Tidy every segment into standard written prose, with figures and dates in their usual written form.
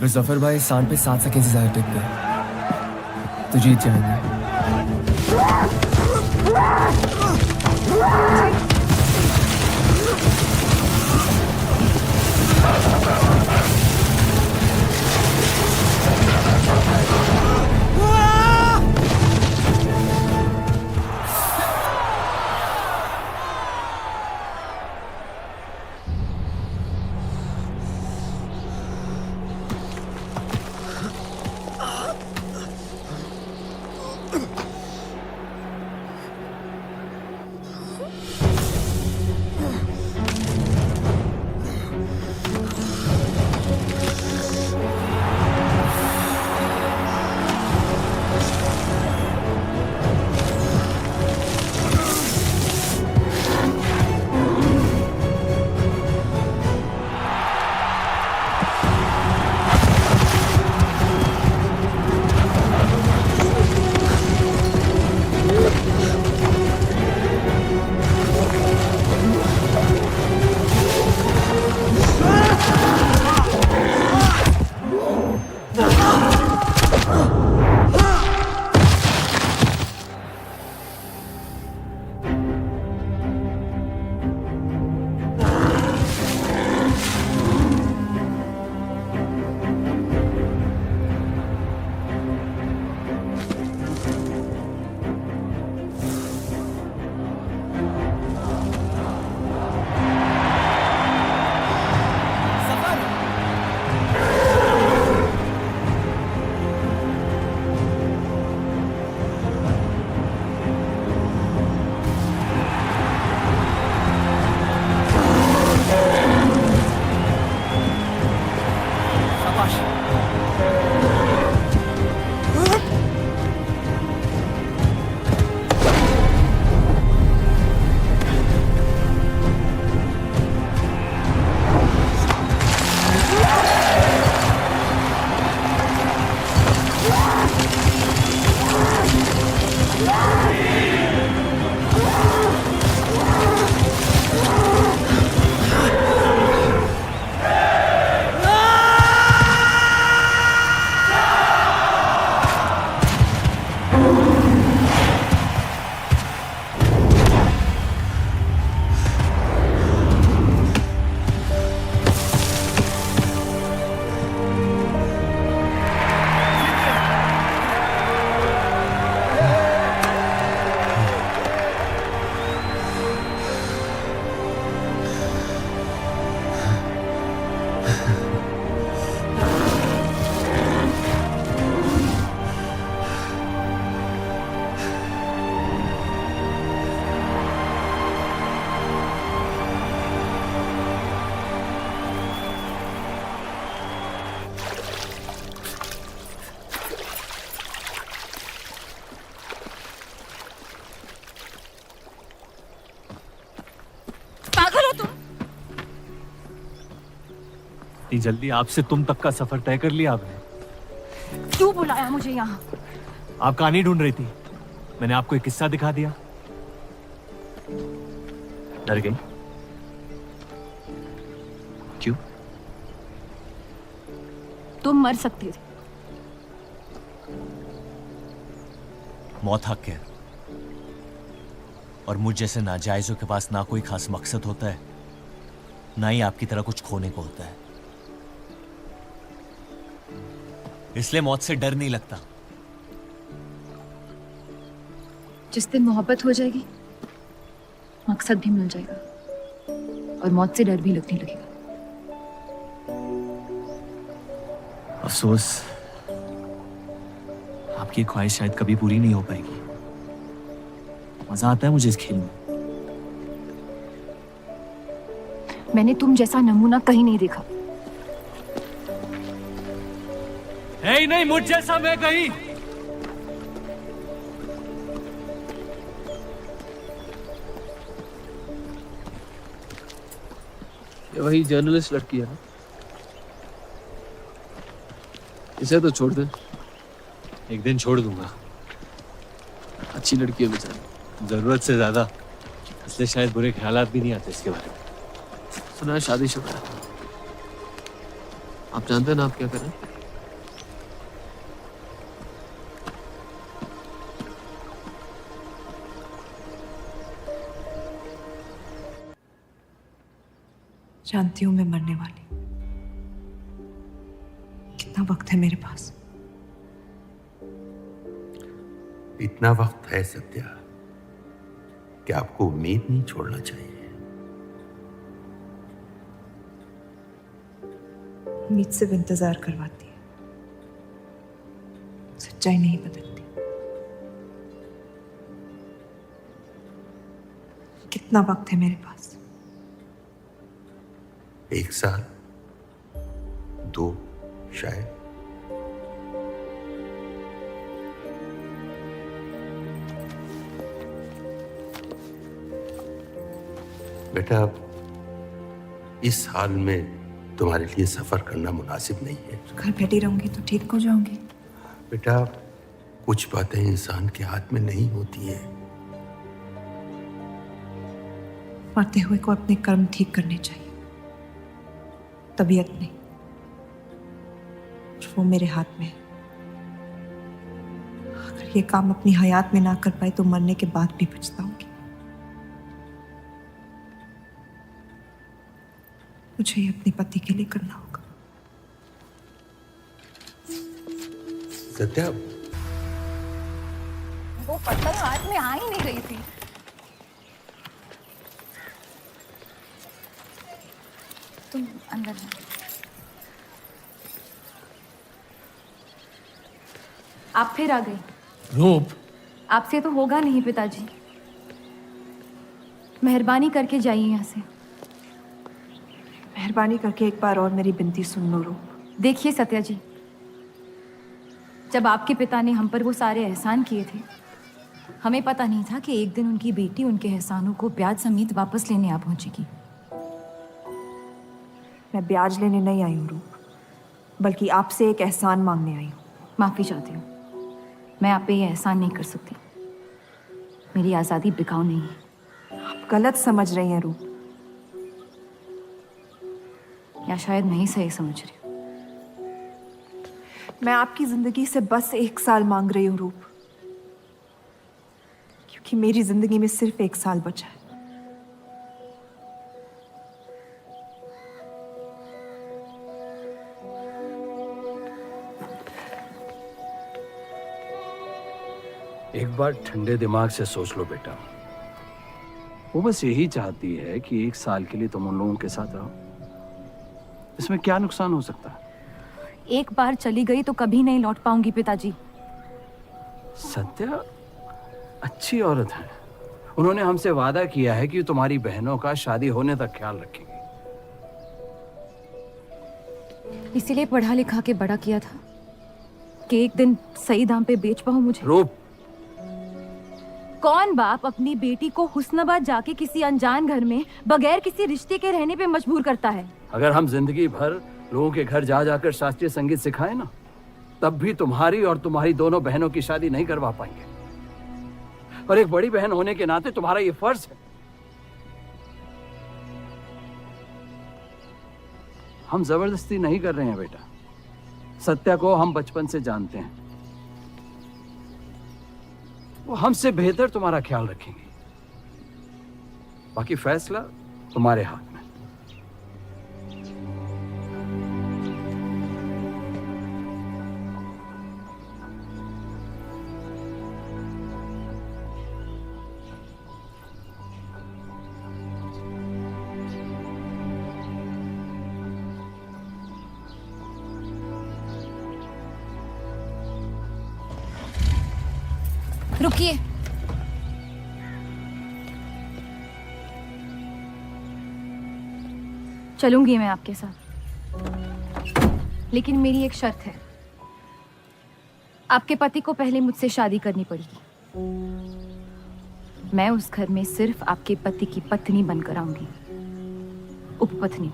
अगर जफर भाई सांड पे 7 सेकंड से ज्यादा टिक गए तो जीत जाएंगे। इतनी जल्दी आपसे तुम तक का सफर तय कर लिया आपने? क्यों बुलाया मुझे यहाँ? आप कहानी ढूंढ रही थी, मैंने आपको एक किस्सा दिखा दिया। डर गई? क्यों? तुम मर सकते थे। मौत हक है, और मुझ जैसे नाजायजों के पास ना कोई खास मकसद होता है, ना ही आपकी तरह कुछ खोने को होता है। इसलिए मौत से डर नहीं लगता। जिस दिन मोहब्बत हो जाएगी, मकसद भी मिल जाएगा और मौत से डर भी लगने लगेगा। अफसोस, आपकी ख्वाहिश शायद कभी पूरी नहीं हो पाएगी। मजा आता है मुझे इस खेल में। मैंने तुम जैसा नमूना कहीं नहीं देखा। है ही नहीं मुझ जैसा मैं कहीं। ये वही जर्नलिस्ट लड़की है ना? इसे तो छोड़ दे। एक दिन छोड़ दूंगा। अच्छी लड़की है बेचारी। जरूरत से ज्यादा, इसलिए शायद बुरे ख्यालात भी नहीं आते इसके बारे में। सुना है शादीशुदा है। आप जानते हैं ना आप क्या करें? जानती हूं मैं मरने वाली। कितना वक्त है मेरे पास? इतना वक्त है सत्या कि आपको उम्मीद नहीं छोड़ना चाहिए। उम्मीद सिर्फ इंतजार करवाती है, सच्चाई नहीं बदलती। कितना वक्त है मेरे पास? 1 साल, 2 शायद। बेटा, इस हाल में तुम्हारे लिए सफर करना मुनासिब नहीं है। घर बैठी रहूंगी तो ठीक हो जाऊंगी। बेटा, कुछ बातें इंसान के हाथ में नहीं होती हैं। मरते हुए को अपने कर्म ठीक करने चाहिए, तबीयत नहीं, जो वो मेरे हाथ में है। अगर ये काम अपनी हयात में ना कर पाए तो मरने के बाद भी पछताऊंगी। मुझे ये अपने पति के लिए करना होगा। सत्या, वो पत्थर हाथ में आ ही नहीं रही थी। तुम अंदर जाओ। आप फिर आ गई। रूप, आपसे तो होगा नहीं पिताजी, मेहरबानी करके जाइए यहाँ से। मेहरबानी करके एक बार और मेरी विनती सुन लो रूप। देखिए सत्या जी, जब आपके पिता ने हम पर वो सारे एहसान किए थे, हमें पता नहीं था कि एक दिन उनकी बेटी उनके एहसानों को ब्याज समेत वापस लेने आ पहुंचेगी। मैं ब्याज लेने नहीं आई हूँ रूप, बल्कि आपसे एक एहसान मांगने आई हूँ। माफी चाहती हूँ, मैं आप पे ये एहसान नहीं कर सकती। मेरी आज़ादी बिकाऊ नहीं है। आप गलत समझ रही हैं रूप। या शायद मैं ही सही समझ रही हूँ। मैं आपकी जिंदगी से बस 1 साल मांग रही हूँ रूप, क्योंकि मेरी जिंदगी में सिर्फ 1 साल बचा है। एक बार ठंडे दिमाग से सोच लो बेटा। वो बस यही चाहती है कि 1 साल के लिए तुम उन लोगों के साथ रहो। इसमें क्या नुकसान हो सकता है? एक बार चली गई तो कभी नहीं लौट पाऊंगी पिताजी। सत्या अच्छी औरत है। उन्होंने हमसे वादा किया है कि तुम्हारी बहनों का शादी होने तक ख्याल रखेंगी। इसीलिए पढ़ा लिखा के बड़ा किया था कि एक दिन सही दाम पे बेच पाऊं मुझे। रूप, कौन बाप अपनी बेटी को हुस्नाबाद जाके किसी अनजान घर में बगैर किसी रिश्ते के रहने पे मजबूर करता है? अगर हम जिंदगी भर लोगों के घर जा जाकर शास्त्रीय संगीत सिखाएं ना, तब भी तुम्हारी और तुम्हारी दोनों बहनों की शादी नहीं करवा पाएंगे। और एक बड़ी बहन होने के नाते तुम्हारा ये फर्ज है। हम जबरदस्ती नहीं कर रहे हैं बेटा। सत्या को हम बचपन से जानते हैं। वो हमसे बेहतर तुम्हारा ख्याल रखेंगे। बाकी फैसला तुम्हारे हाथ में। रुकिए। चलूंगी मैं आपके साथ, लेकिन मेरी एक शर्त है। आपके पति को पहले मुझसे शादी करनी पड़ेगी। मैं उस घर में सिर्फ आपके पति की पत्नी बनकर आऊंगी, उपपत्नी।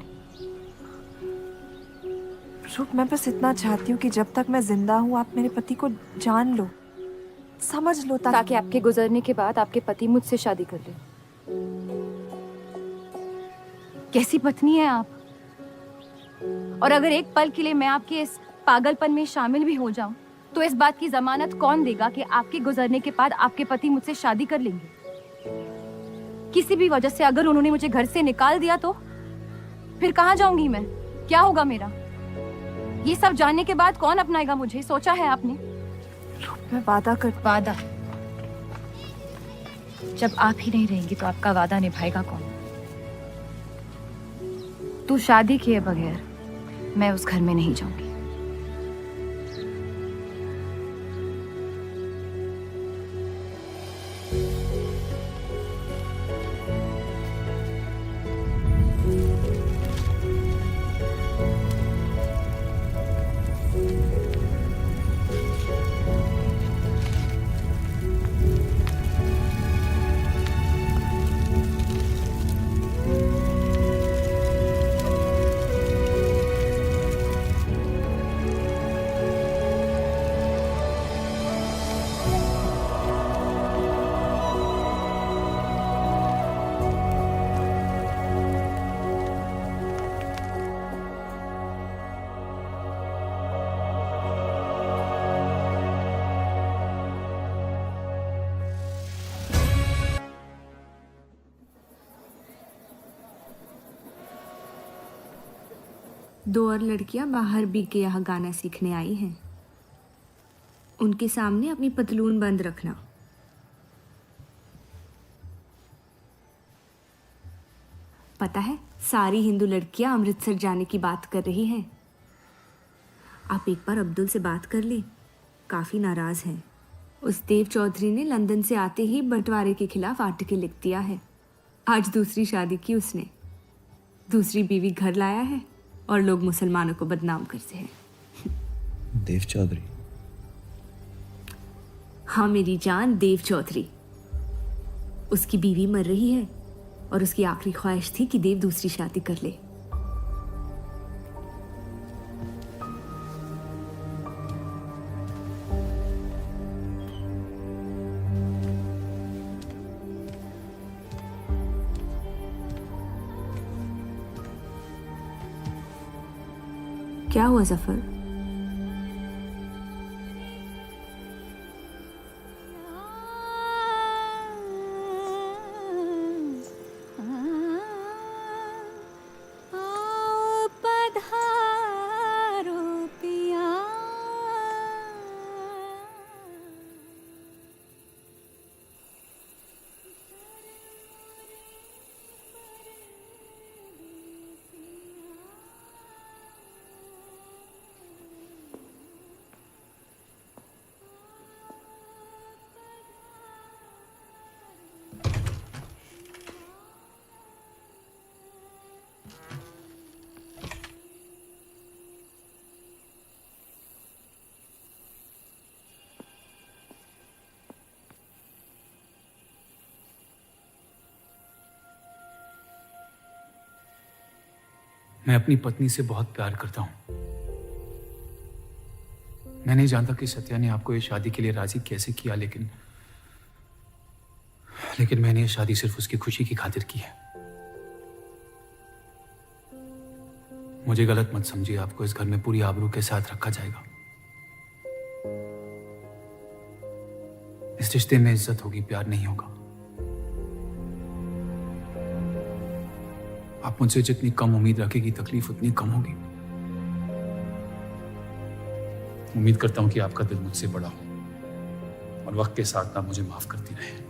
रूप, मैं बस इतना चाहती हूँ कि जब तक मैं जिंदा हूँ आप मेरे पति को जान लो, समझ लो, ताकि आपके गुजरने के बाद आपके पति मुझसे शादी कर ले। कैसी पत्नी है आप? और अगर एक पल के लिए मैं आपके इस पागलपन में शामिल भी हो जाऊं, तो इस बात की जमानत कौन देगा कि आपके गुजरने के बाद आपके पति मुझसे शादी कर लेंगे? किसी भी वजह से अगर उन्होंने मुझे घर से निकाल दिया तो फिर कहाँ जाऊंगी मैं? क्या होगा मेरा? ये सब जानने के बाद कौन अपनाएगा मुझे? सोचा है आपने? मैं वादा कर वादा? जब आप ही नहीं रहेंगी तो आपका वादा निभाएगा कौन? तू शादी किए बगैर मैं उस घर में नहीं जाऊंगी। दो और लड़कियां बाहर भी के यहाँ गाना सीखने आई हैं। उनके सामने अपनी पतलून बंद रखना। पता है, सारी हिंदू लड़कियां अमृतसर जाने की बात कर रही हैं। आप एक बार अब्दुल से बात कर ले, काफ़ी नाराज़ हैं। उस देव चौधरी ने लंदन से आते ही बंटवारे के खिलाफ आर्टिकल लिख दिया है। आज दूसरी शादी की उसने, दूसरी बीवी घर लाया है और लोग मुसलमानों को बदनाम करते हैं। देव चौधरी? हाँ मेरी जान, देव चौधरी। उसकी बीवी मर रही है और उसकी आखिरी ख्वाहिश थी कि देव दूसरी शादी कर ले। क्या हुआ जफर? मैं अपनी पत्नी से बहुत प्यार करता हूं। मैं नहीं जानता कि सत्या ने आपको ये शादी के लिए राजी कैसे किया, लेकिन मैंने ये शादी सिर्फ उसकी खुशी की खातिर की है। मुझे गलत मत समझिए, आपको इस घर में पूरी आबरू के साथ रखा जाएगा। इस रिश्ते में इज्जत होगी, प्यार नहीं होगा। आप मुझसे जितनी कम उम्मीद रखेगी, तकलीफ उतनी कम होगी। उम्मीद करता हूं कि आपका दिल मुझसे बड़ा हो और वक्त के साथ आप मुझे माफ करती रहे।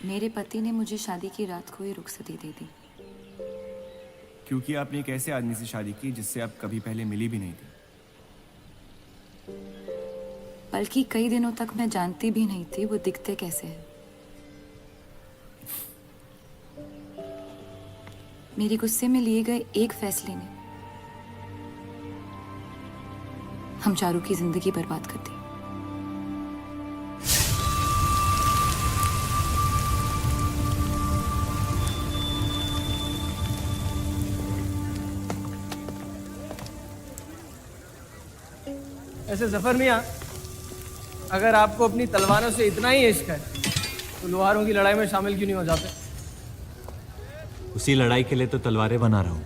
मेरे पति ने मुझे शादी की रात को ही रुखसती दे दी। क्योंकि आपने एक ऐसे आदमी से शादी की जिससे आप कभी पहले मिली भी नहीं थी। बल्कि कई दिनों तक मैं जानती भी नहीं थी वो दिखते कैसे हैं। मेरे गुस्से में लिए गए एक फैसले ने हम चारों की जिंदगी बर्बाद कर दी। ऐसे जफर मियाँ, अगर आपको अपनी तलवारों से इतना ही इश्क है तो लोहारों की लड़ाई में शामिल क्यों नहीं हो जाते? उसी लड़ाई के लिए तो तलवारें बना रहा हूँ।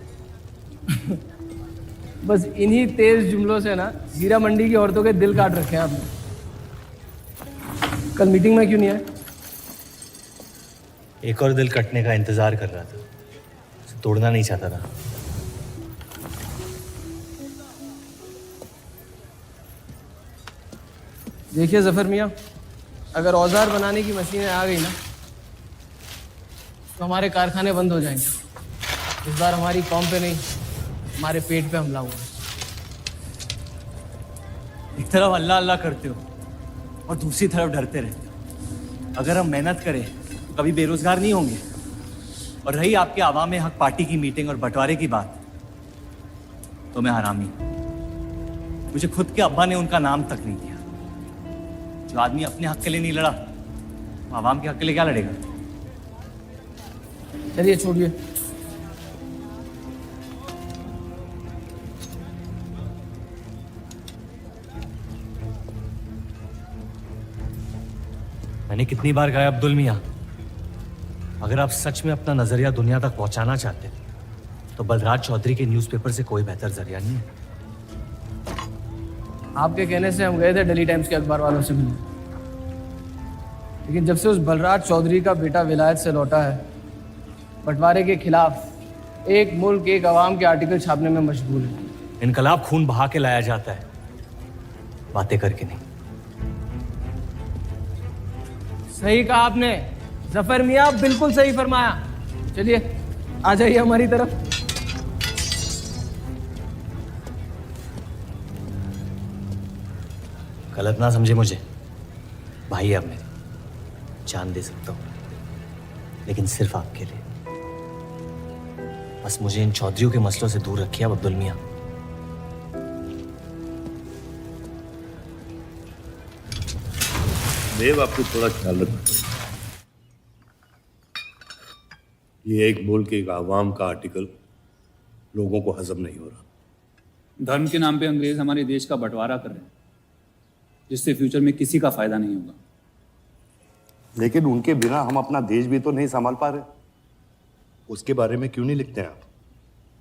बस इन्हीं तेज जुमलों से ना हीरा मंडी की औरतों के दिल काट रखे हैं आपने। कल मीटिंग में क्यों नहीं आए? एक और दिल कटने का इंतजार कर रहा था, उसे तोड़ना नहीं चाहता था। देखिए जफर मियाँ, अगर औजार बनाने की मशीनें आ गई ना तो हमारे कारखाने बंद हो जाएंगे। इस बार हमारी कौम पे नहीं, हमारे पेट पे हमला हुआ। एक तरफ अल्लाह अल्लाह करते हो और दूसरी तरफ डरते रहते हो। अगर हम मेहनत करें तो कभी बेरोजगार नहीं होंगे। और रही आपके आवाम हक पार्टी की मीटिंग और बंटवारे की बात, तो मैं हरामी हूं। मुझे खुद के अब्बा ने उनका नाम तक नहीं दिया। जो आदमी अपने हक के लिए नहीं लड़ा, वो आवाम के हक के लिए क्या लड़ेगा? चलिए छोड़िए। मैंने कितनी बार कहा अब्दुल मियाँ, अगर आप सच में अपना नजरिया दुनिया तक पहुंचाना चाहते तो बलराज चौधरी के न्यूज़पेपर से कोई बेहतर जरिया नहीं है। आपके कहने से हम गए थे दिल्ली टाइम्स के अखबार वालों से मिलने, लेकिन जब से उस बलराज चौधरी का बेटा विलायत से लौटा है, बंटवारे के खिलाफ एक मुल्क एक आवाम के आर्टिकल छापने में मशगूल है। इनकलाब खून बहा के लाया जाता है, बातें करके नहीं। सही कहा आपने जफर मियाँ, बिल्कुल सही फरमाया। चलिए आ जाइए हमारी तरफ। गलत ना समझे मुझे, भाई है आप मेरे, जान दे सकता हूं, लेकिन सिर्फ आपके लिए। बस मुझे इन चौधरियों के मसलों से दूर रखिए आप अब्दुल मियाँ। देव, आपको थोड़ा ख्याल रखना। ये एक मुल्क एक आवाम का आर्टिकल लोगों को हजम नहीं हो रहा। धर्म के नाम पे अंग्रेज हमारे देश का बंटवारा कर रहे हैं, जिससे फ्यूचर में किसी का फायदा नहीं होगा। लेकिन उनके बिना हम अपना देश भी तो नहीं संभाल पा रहे। उसके बारे में क्यों नहीं लिखते हैं आप?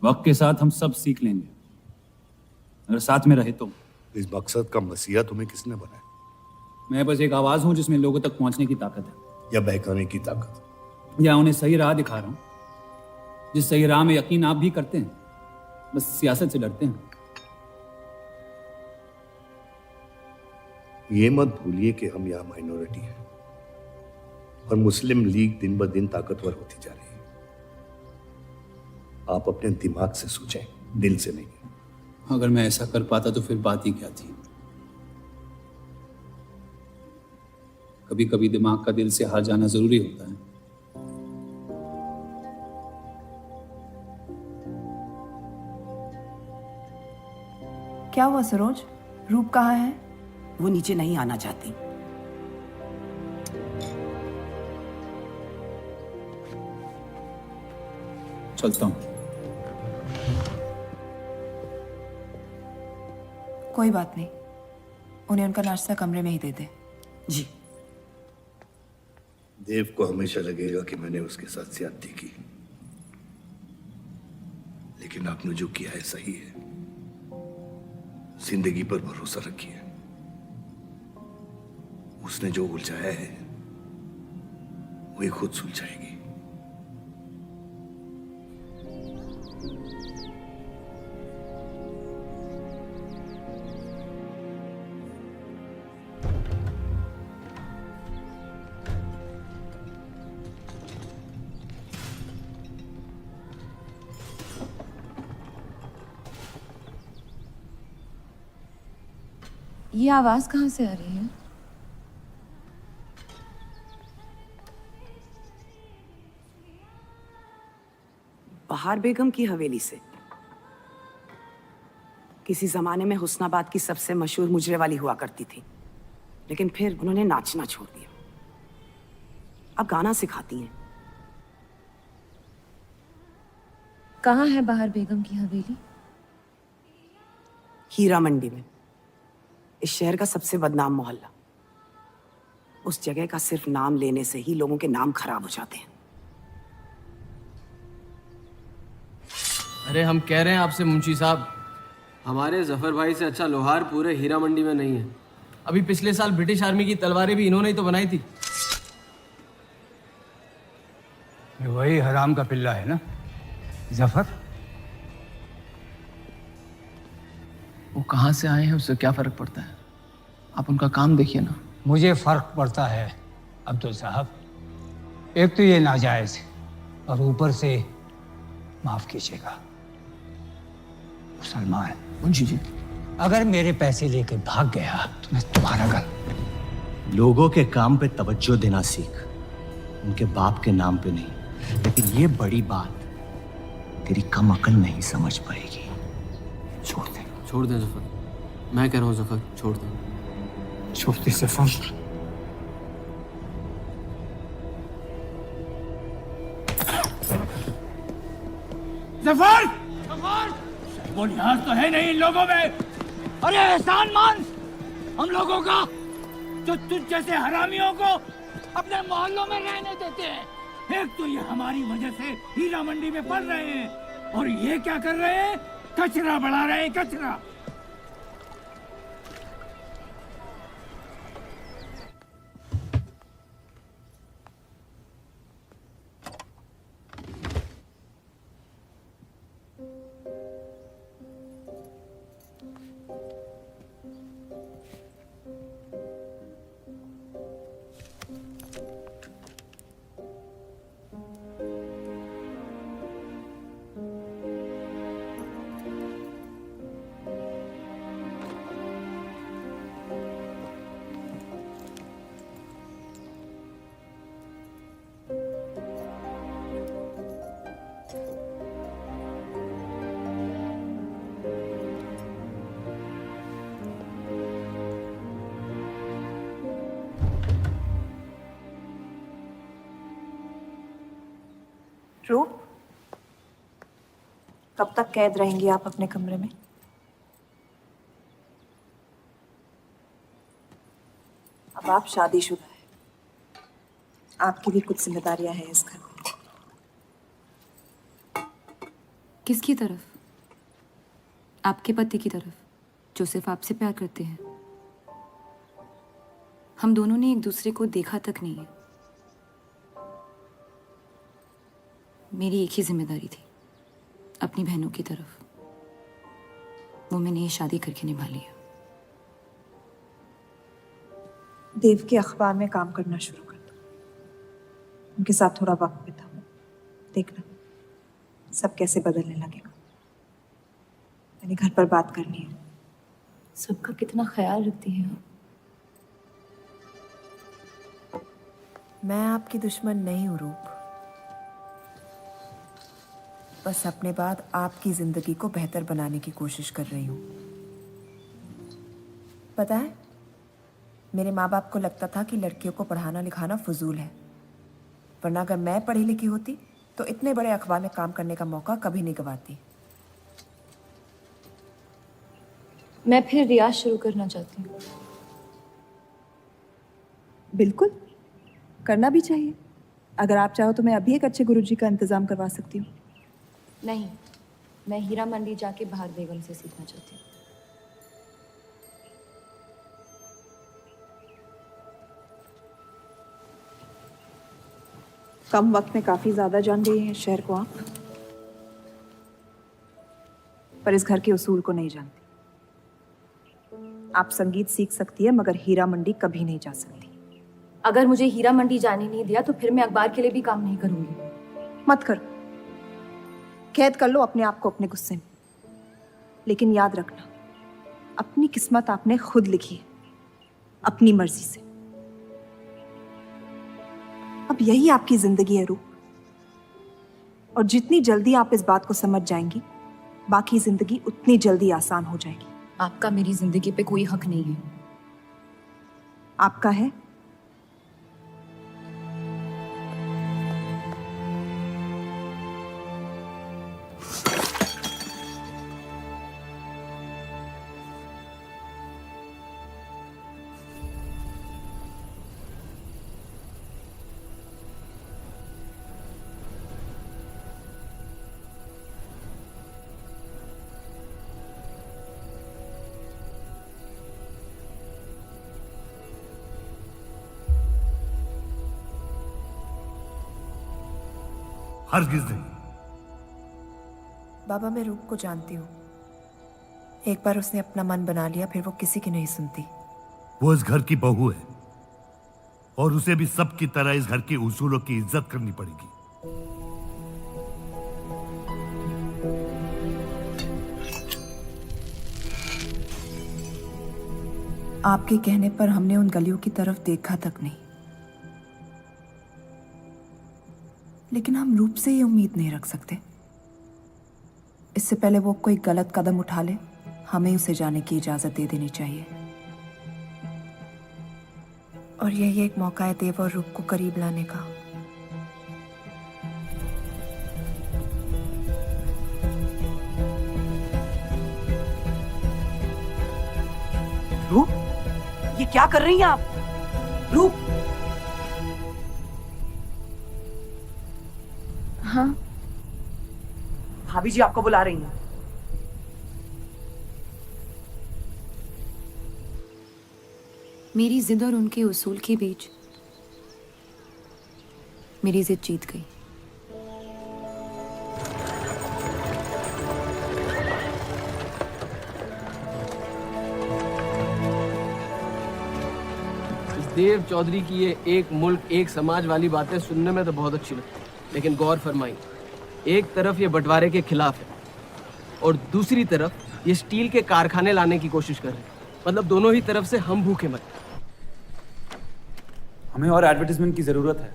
वक्त के साथ हम सब सीख लेंगे, अगर साथ में रहे तो। इस मकसद का मसीहा तुम्हें किसने बनाया? मैं बस एक आवाज हूं जिसमें लोगों तक पहुंचने की ताकत है। या बहकाने की ताकत? या उन्हें सही राह दिखा रहा हूं, जिस सही राह में यकीन आप भी करते हैं, बस सियासत से डरते हैं। ये मत भूलिए कि हम यहाँ माइनॉरिटी हैं और मुस्लिम लीग दिन ब दिन ताकतवर होती जा रही है। आप अपने दिमाग से सोचें, दिल से नहीं। अगर मैं ऐसा कर पाता तो फिर बात ही क्या थी। कभी कभी दिमाग का दिल से हार जाना जरूरी होता है। क्या हुआ सरोज? रूप कहाँ है? वो नीचे नहीं आना चाहती। चलता हूं। कोई बात नहीं, उन्हें उनका नाश्ता कमरे में ही दे दे। जी। देव को हमेशा लगेगा कि मैंने उसके साथ ज्यादती की, लेकिन आपने जो किया है सही है। जिंदगी पर भरोसा रखिए, उसने जो उलझाया है वही खुद सुलझाएगी। ये आवाज कहाँ से आ रही है? बहार बेगम की हवेली से। किसी जमाने में हुस्नाबाद की सबसे मशहूर मुजरे वाली हुआ करती थी, लेकिन फिर उन्होंने नाचना छोड़ दिया। अब गाना सिखाती हैं। कहाँ है बहार बेगम की हवेली? हीरा मंडी में, इस शहर का सबसे बदनाम मोहल्ला। उस जगह का सिर्फ नाम लेने से ही लोगों के नाम खराब हो जाते हैं। अरे हम कह रहे हैं आपसे मुंशी साहब, हमारे जफर भाई से अच्छा लोहार पूरे हीरा मंडी में नहीं है। अभी पिछले साल ब्रिटिश आर्मी की तलवारें भी इन्होंने ही तो बनाई थी। वही हराम का पिल्ला है ना जफर? वो कहाँ से आए हैं उससे क्या फर्क पड़ता है? आप उनका काम देखिए ना। मुझे फर्क पड़ता है अब्दुल साहब। एक तो ये नाजायज और ऊपर से माफ कीजिएगा मुसलमान मुंशी जी, अगर मेरे पैसे लेकर भाग गया तो मैं तुम्हारा घर। लोगों के काम पे तवज्जो देना सीख, उनके बाप के नाम पे नहीं। लेकिन ये बड़ी बात तेरी कम अकल नहीं समझ पाएगी। छोड़ दे। छोड़ दें जफर, मैं कह रहा हूँ जफर, छोड़ दें। छोड़ दे जफर। जफर! वो लिहाज तो है नहीं इन लोगों में। अरे एहसान मान हम लोगों का, जो तुझ जैसे हरामियों को अपने मोहल्लों में रहने देते हैं। एक तो ये हमारी वजह से हीरा मंडी में पड़ रहे हैं, और ये क्या कर रहे हैं? कचरा बढ़ा रहे हैं, कचरा। रूप, कब तक कैद रहेंगी आप अपने कमरे में? अब आप शादीशुदा हैं, आपकी भी कुछ जिम्मेदारियां हैं इस घर में। किसकी तरफ? आपके पति की तरफ, जो सिर्फ आपसे प्यार करते हैं। हम दोनों ने एक दूसरे को देखा तक नहीं है। मेरी एक ही जिम्मेदारी थी, अपनी बहनों की तरफ। वो मैंने ये शादी करके निभा लिया। देव के अखबार में काम करना शुरू कर दो, उनके साथ थोड़ा वक्त बिताओ, देखना सब कैसे बदलने लगेगा। मैंने घर पर बात करनी है। सबका कितना ख्याल रखती हैं आप। मैं आपकी दुश्मन नहीं हूँ रूप, बस अपने बाद आपकी जिंदगी को बेहतर बनाने की कोशिश कर रही हूँ। पता है, मेरे माँ बाप को लगता था कि लड़कियों को पढ़ाना लिखाना फजूल है, वरना अगर मैं पढ़ी लिखी होती तो इतने बड़े अखबार में काम करने का मौका कभी नहीं गंवाती। मैं फिर रियाज शुरू करना चाहती हूँ। बिल्कुल, करना भी चाहिए। अगर आप चाहो तो मैं अभी एक अच्छे गुरुजी का इंतजाम करवा सकती हूँ। नहीं, मैं हीरा मंडी जाके बहार बेगम से सीखना चाहती हूँ। कम वक्त में काफी ज्यादा जान गई हैं शहर को आप, पर इस घर के उसूल को नहीं जानती। आप संगीत सीख सकती है, मगर हीरा मंडी कभी नहीं जा सकती। अगर मुझे हीरा मंडी जाने नहीं दिया तो फिर मैं अखबार के लिए भी काम नहीं करूंगी। मत करो, कैद कर लो अपने आप को अपने गुस्से में, लेकिन याद रखना, अपनी किस्मत आपने खुद लिखी है, अपनी मर्जी से। अब यही आपकी जिंदगी है रूप। और जितनी जल्दी आप इस बात को समझ जाएंगी, बाकी जिंदगी उतनी जल्दी आसान हो जाएगी। आपका मेरी जिंदगी पे कोई हक नहीं है। आपका है। हरगिज नहीं। बाबा, मैं रूप को जानती हूँ। एक बार उसने अपना मन बना लिया, फिर वो किसी की नहीं सुनती। वो इस घर की बहू है और उसे भी सबकी तरह इस घर के उसूलों की इज्जत करनी पड़ेगी। आपके कहने पर हमने उन गलियों की तरफ देखा तक नहीं, लेकिन हम रूप से ये उम्मीद नहीं रख सकते। इससे पहले वो कोई गलत कदम उठा ले, हमें उसे जाने की इजाजत दे देनी चाहिए। और यही एक मौका है देव और रूप को करीब लाने का। रूप, ये क्या कर रही हैं आप? रूप। हाँ, भाभी जी आपको बुला रही हैं। मेरी जिद और उनके उसूल के बीच मेरी जिद जीत गई। देव चौधरी की ये एक मुल्क एक समाज वाली बातें सुनने में तो बहुत अच्छी लगती, लेकिन गौर फरमाई, एक तरफ ये बंटवारे के खिलाफ है और दूसरी तरफ ये स्टील के कारखाने लाने की कोशिश कर रहे हैं। मतलब दोनों ही तरफ से हम भूखे मत। हमें और एडवर्टाइजमेंट की जरूरत है।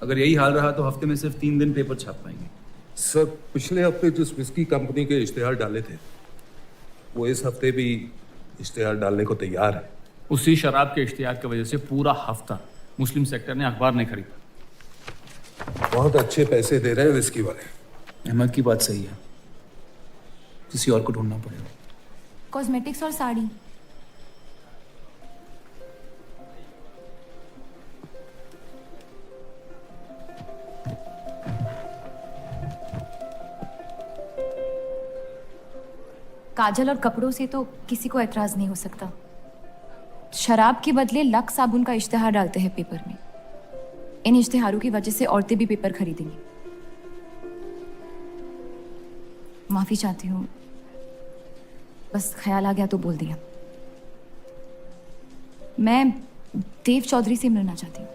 अगर यही हाल रहा तो हफ्ते में सिर्फ 3 दिन पेपर छाप पाएंगे। सर, पिछले हफ्ते जिस विस्की कंपनी के इश्तेहार डाले थे, वो इस हफ्ते भी इश्तेहार डालने को तैयार है। उसी शराब के इश्तिहार की वजह से पूरा हफ्ता मुस्लिम सेक्टर ने अखबार नहीं खरीदा। बहुत अच्छे पैसे दे रहे हैं विस्की वाले। अहमद की बात सही है, किसी और को ढूंढना पड़ेगा। कॉस्मेटिक्स और साड़ी। काजल और कपड़ों से तो किसी को एतराज नहीं हो सकता। शराब के बदले लक्स साबुन का इश्तिहार डालते हैं पेपर में। इन इश्तिहारों की वजह से औरतें भी पेपर खरीदेंगी। माफी चाहती हूँ, बस ख्याल आ गया तो बोल दिया। मैं देव चौधरी से मिलना चाहती हूँ।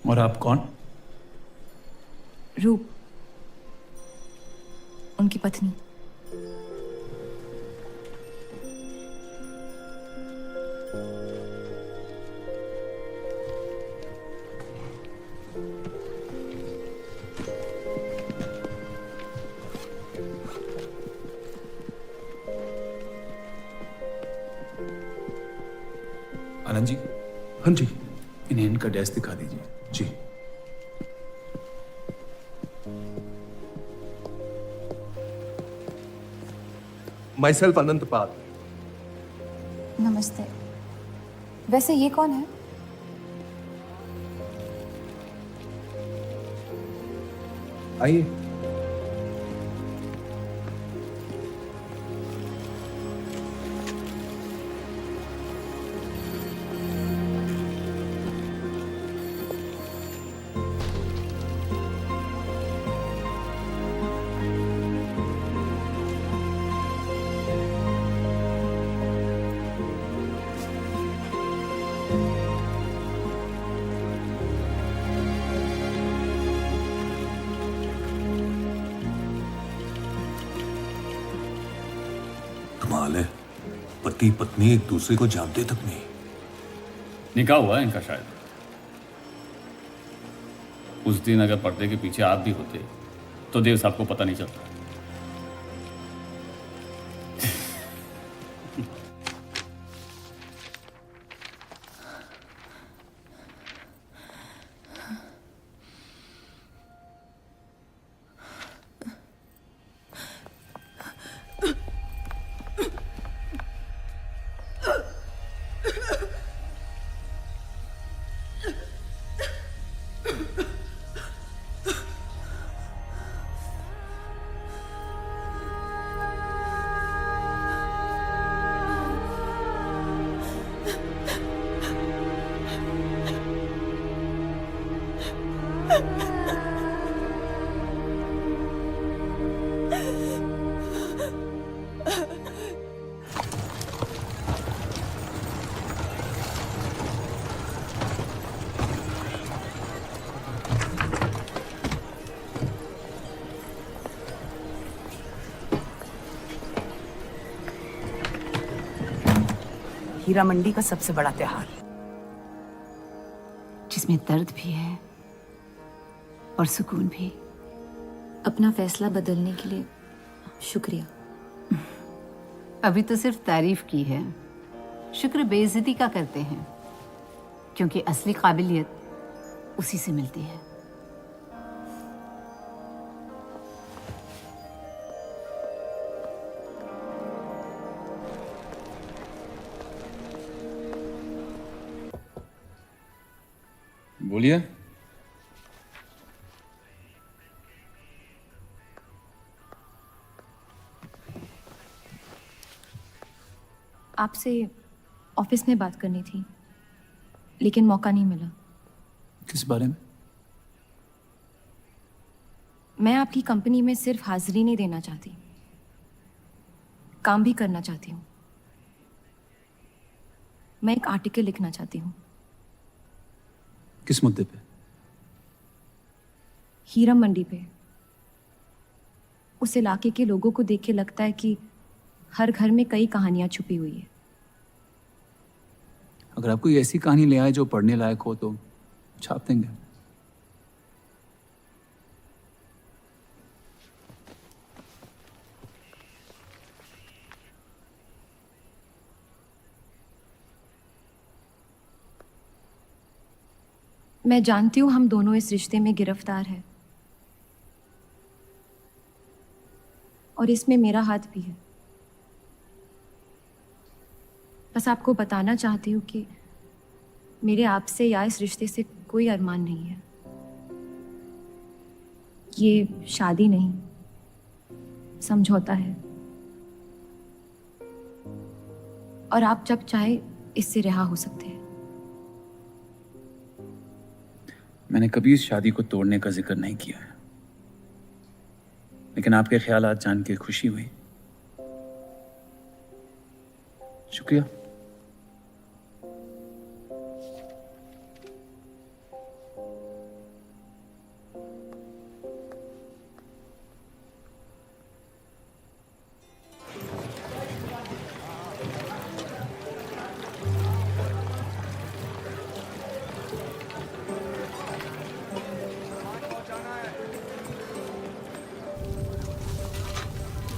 और आप कौन? रूप, उनकी पत्नी। आनंद जी। हाँ जी। इन्हें इनका डेस्क दिखा दीजिए। जी। माई सेल्फ अनंत पाल। नमस्ते। वैसे ये कौन है? आइए। कमाल है, पति पत्नी एक दूसरे को जानते तक नहीं। निकाह हुआ है इनका शायद। उस दिन अगर पर्दे के पीछे आप भी होते तो देव साहब को पता नहीं चलता। हीरा मंडी का सबसे बड़ा त्योहार, जिसमें दर्द भी है और सुकून भी। अपना फैसला बदलने के लिए शुक्रिया। अभी तो सिर्फ तारीफ की है, शुक्र बेइज्जती का करते हैं, क्योंकि असली काबिलियत उसी से मिलती है। बोलिए। आपसे ऑफिस में बात करनी थी, लेकिन मौका नहीं मिला। किस बारे में? मैं आपकी कंपनी में सिर्फ हाजिरी नहीं देना चाहती, काम भी करना चाहती हूँ। मैं एक आर्टिकल लिखना चाहती हूँ। किस मुद्दे पे? हीरा मंडी पे। उस इलाके के लोगों को देख के लगता है कि हर घर में कई कहानियां छुपी हुई है। अगर आप कोई ऐसी कहानी ले आए जो पढ़ने लायक हो तो छाप देंगे। मैं जानती हूँ हम दोनों इस रिश्ते में गिरफ्तार हैं, और इसमें मेरा हाथ भी है। बस आपको बताना चाहती हूँ कि मेरे आपसे या इस रिश्ते से कोई अरमान नहीं है। ये शादी नहीं, समझौता है, और आप जब चाहे इससे रिहा हो सकते हैं। मैंने कभी इस शादी को तोड़ने का जिक्र नहीं किया है, लेकिन आपके ख्यालात जान के खुशी हुई। शुक्रिया।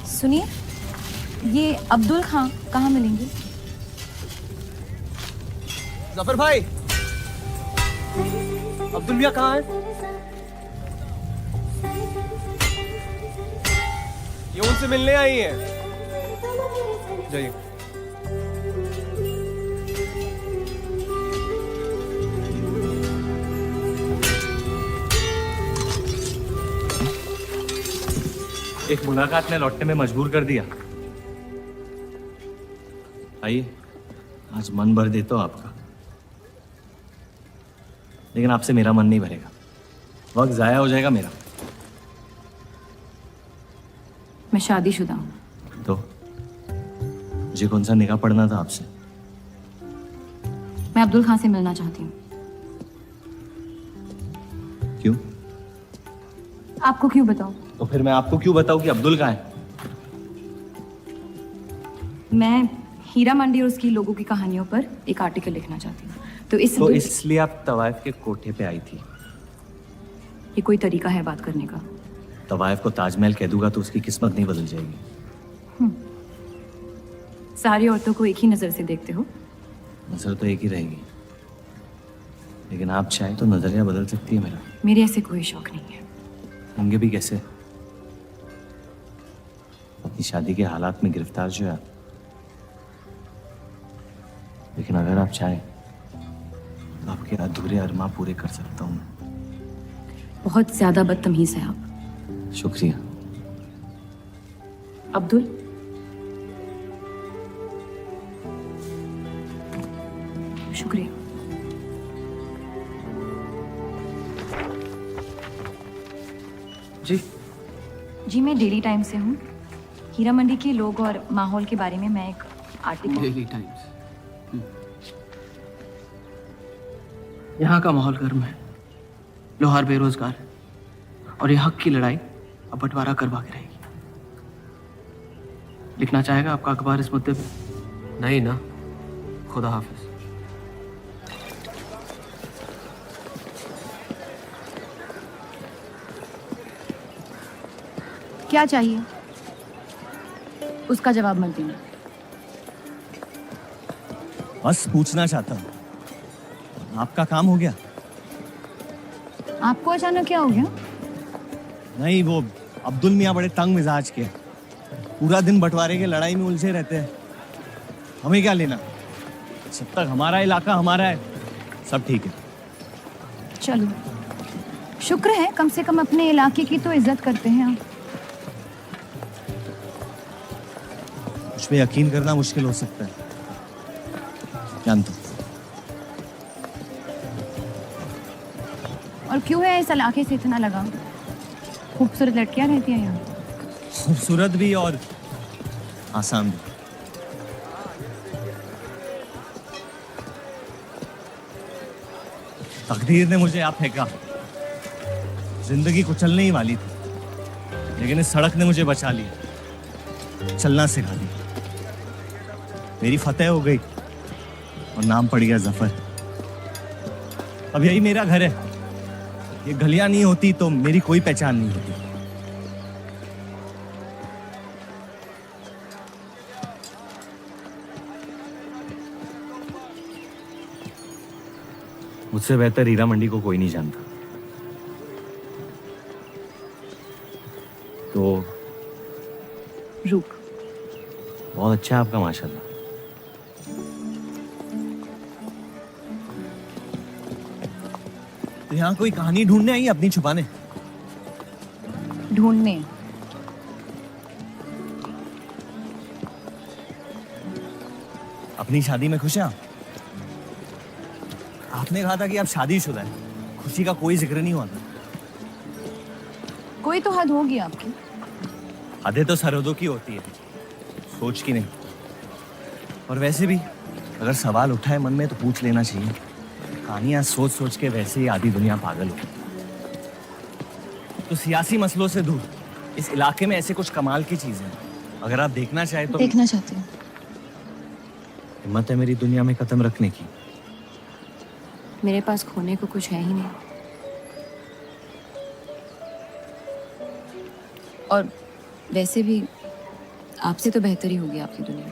सुनिए, ये अब्दुल खां कहाँ मिलेंगे? जफर भाई, अब्दुल मियां कहाँ है? ये उनसे मिलने आई हैं। जाइए। एक मुलाकात में लौटने में मजबूर कर दिया। आइए, आज मन भर देता हूं आपका, लेकिन आपसे मेरा मन नहीं भरेगा। वक्त जाया हो जाएगा मेरा। मैं शादीशुदा हूँ। तो मुझे कौन सा निकाह पढ़ना था आपसे? मैं अब्दुल खां से मिलना चाहती हूँ। क्यों? आपको क्यों बताऊं? तो फिर मैं आपको क्यों बताऊं कि अब्दुल कहाँ है? मैं हीरा मंडी और उसकी लोगों की कहानियों पर एक आर्टिकल लिखना चाहती हूँ। तो इसलिए आप तवाइफ के कोठे पे आई थी? ये कोई तरीका है बात करने का? तवायफ को ताजमहल कह दूंगा तो उसकी किस्मत नहीं बदल जाएगी। सारी औरतों को एक ही नजर से देखते हो? नजर तो एक ही रहेगी, लेकिन आप चाहे तो नजरिया बदल सकती है मेरा। मेरे ऐसे कोई शौक नहीं है। होंगे भी कैसे? अपनी शादी के हालात में गिरफ्तार जो है आप। लेकिन अगर आप चाहें तो आपके अधूरे अरमा पूरे कर सकता हूँ मैं। बहुत ज्यादा बदतमीज है आप। शुक्रिया। अब्दुल, शुक्रिया। जी जी, मैं डेली टाइम्स से हूँ। हीरा मंडी के लोग और माहौल के बारे में मैं एक आर्टिकल। Daily times. यहाँ का माहौल गर्म है, लोहार बेरोजगार है, और ये हक की लड़ाई अब बंटवारा करवा के रहेगी। लिखना चाहेगा आपका अखबार इस मुद्दे पे? नहीं ना। खुदा हाफिज। क्या चाहिए उसका जवाब मत देना। बस पूछना चाहता हूँ, आपका काम हो गया? आपको अचानक क्या हो गया? नहीं, वो अब्दुल मियाँ बड़े तंग मिजाज के, पूरा दिन बंटवारे के लड़ाई में उलझे रहते हैं। हमें क्या लेना, जब तक हमारा इलाका हमारा है सब ठीक है। चलो, शुक्र है कम से कम अपने इलाके की तो इज्जत करते हैं आप। मुझ पे यकीन करना मुश्किल हो सकता है, जानता हूं। और क्यों है इस इलाके से इतना लगाव? खूबसूरत लड़कियां रहती हैं यहाँ। खूबसूरत भी और आसान भी। तकदीर ने मुझे यहाँ फेंका। जिंदगी कुचलने ही वाली थी, लेकिन इस सड़क ने मुझे बचा लिया, चलना सिखा दिया। मेरी फतेह हो गई और नाम पड़ गया जफर। अब यही मेरा घर है। ये गलियां नहीं होती तो मेरी कोई पहचान नहीं होती। मुझसे बेहतर हीरा मंडी को कोई नहीं जानता। तो रूप बहुत अच्छा है आपका, माशाल्लाह। तो यहाँ कोई कहानी ढूंढने आई, अपनी छुपाने? ढूंढने? अपनी शादी में खुश हैं आप? आपने कहा था कि आप शादीशुदा है, खुशी का कोई जिक्र नहीं हुआ था। कोई तो हद होगी आपकी। हदें तो सरहदों की होती है, सोच की नहीं। और वैसे भी अगर सवाल उठा है मन में तो पूछ लेना चाहिए। कहानियां सोच सोच के वैसे ही आधी दुनिया पागल हो। तो सियासी मसलों से दूर इस इलाके में ऐसे कुछ कमाल की चीजें हैं, अगर आप देखना चाहे तो। देखना चाहते हो? हिम्मत है मेरी दुनिया में कदम रखने की। मेरे पास खोने को कुछ है ही नहीं। और वैसे भी आपसे तो बेहतर ही होगी आपकी दुनिया।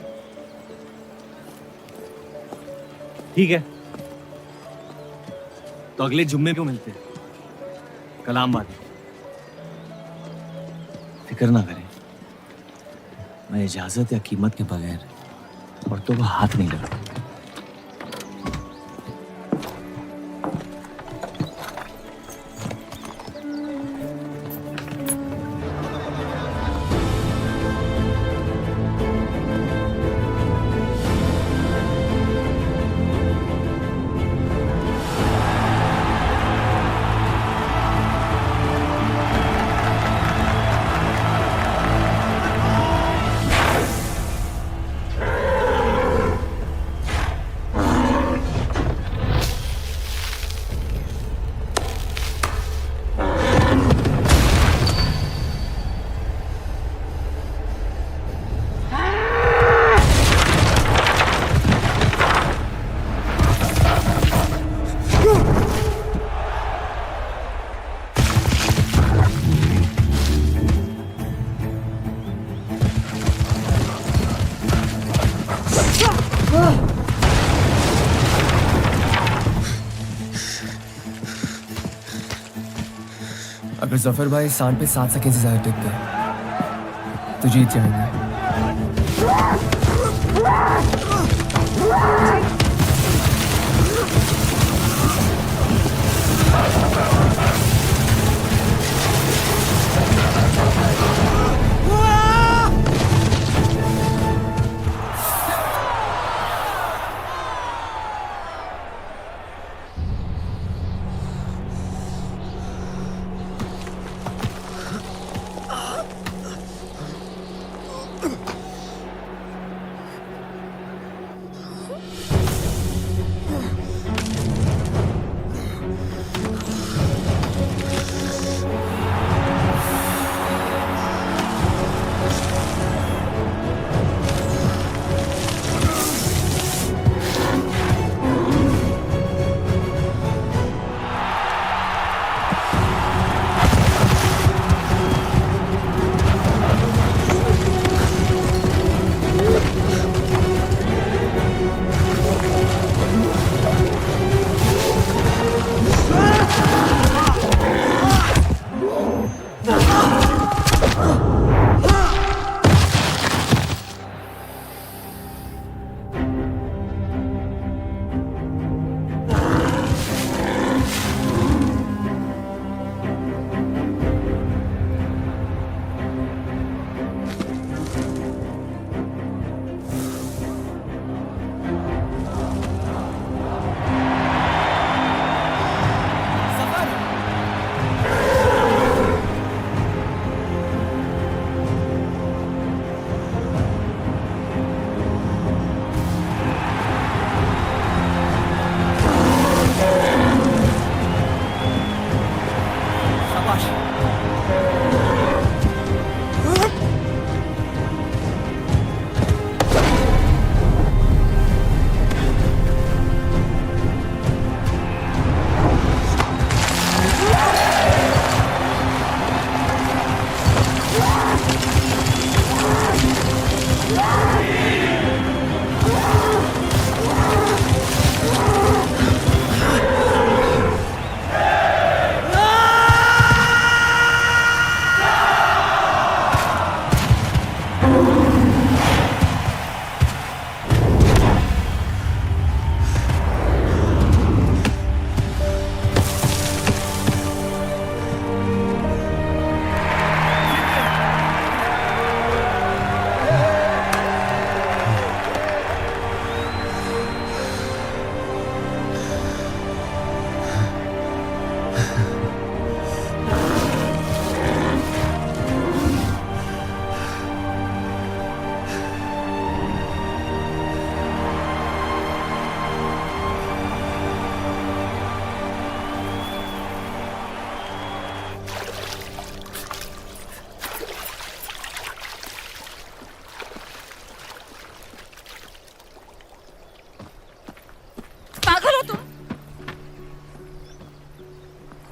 ठीक है, तो अगले जुम्मे को मिलते हैं, कलाम बात। फिक्र ना करें, मैं इजाजत या कीमत के बगैर औरतों को हाथ नहीं लगाता। अगर जफर भाई सांड पे 7 सेकंड से ज्यादा टिक गए तो जीत जाएंगे।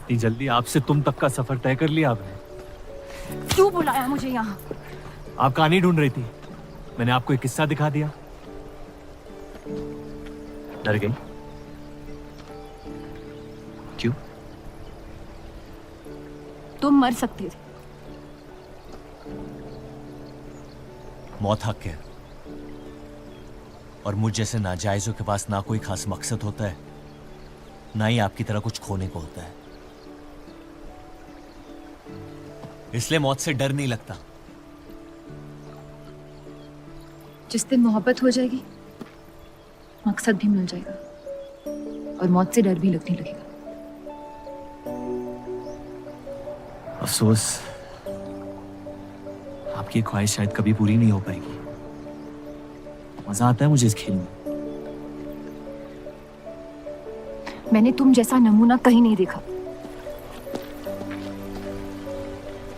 इतनी जल्दी आपसे तुम तक का सफर तय कर लिया आपने? क्यों बुलाया मुझे यहाँ? आप कहानी ढूंढ रही थी, मैंने आपको एक किस्सा दिखा दिया। डर गई? क्यों? तुम मर सकते थे। मौत हक है, और मुझ जैसे नाजायजों के पास ना कोई खास मकसद होता है, ना ही आपकी तरह कुछ खोने को होता है। इसलिए मौत से डर नहीं लगता। जिस दिन मोहब्बत हो जाएगी, मकसद भी मिल जाएगा और मौत से डर भी लगने लगेगा। अफसोस, आपकी ख्वाहिश शायद कभी पूरी नहीं हो पाएगी। मजा आता है मुझे इस खेल में। मैंने तुम जैसा नमूना कहीं नहीं देखा।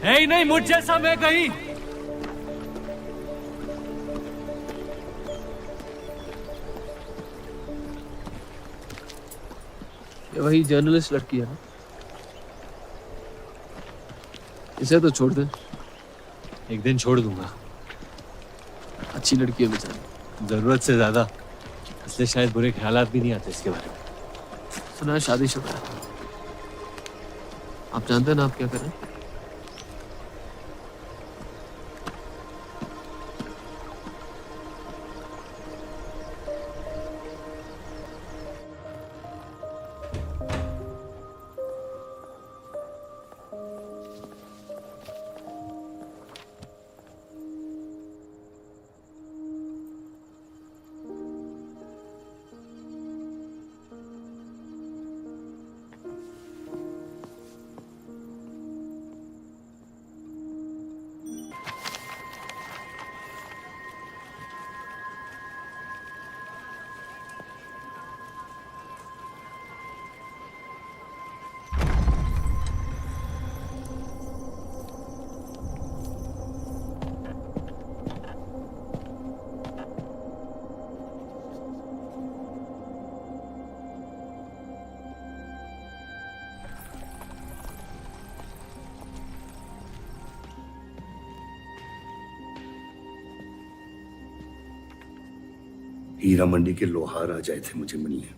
है ही नहीं मुझ जैसा मैं कहीं। ये वही जर्नलिस्ट लड़की है ना? इसे तो छोड़ दे। एक दिन छोड़ दूंगा। अच्छी लड़की है बेचारी। जरूरत से ज्यादा। इसलिए शायद बुरे ख्यालात भी नहीं आते इसके बारे में। सुना है शादीशुदा है। आप जानते हैं ना आप क्या करें? हीरा मंडी के लोहार आ जाए थे मुझे मिलने।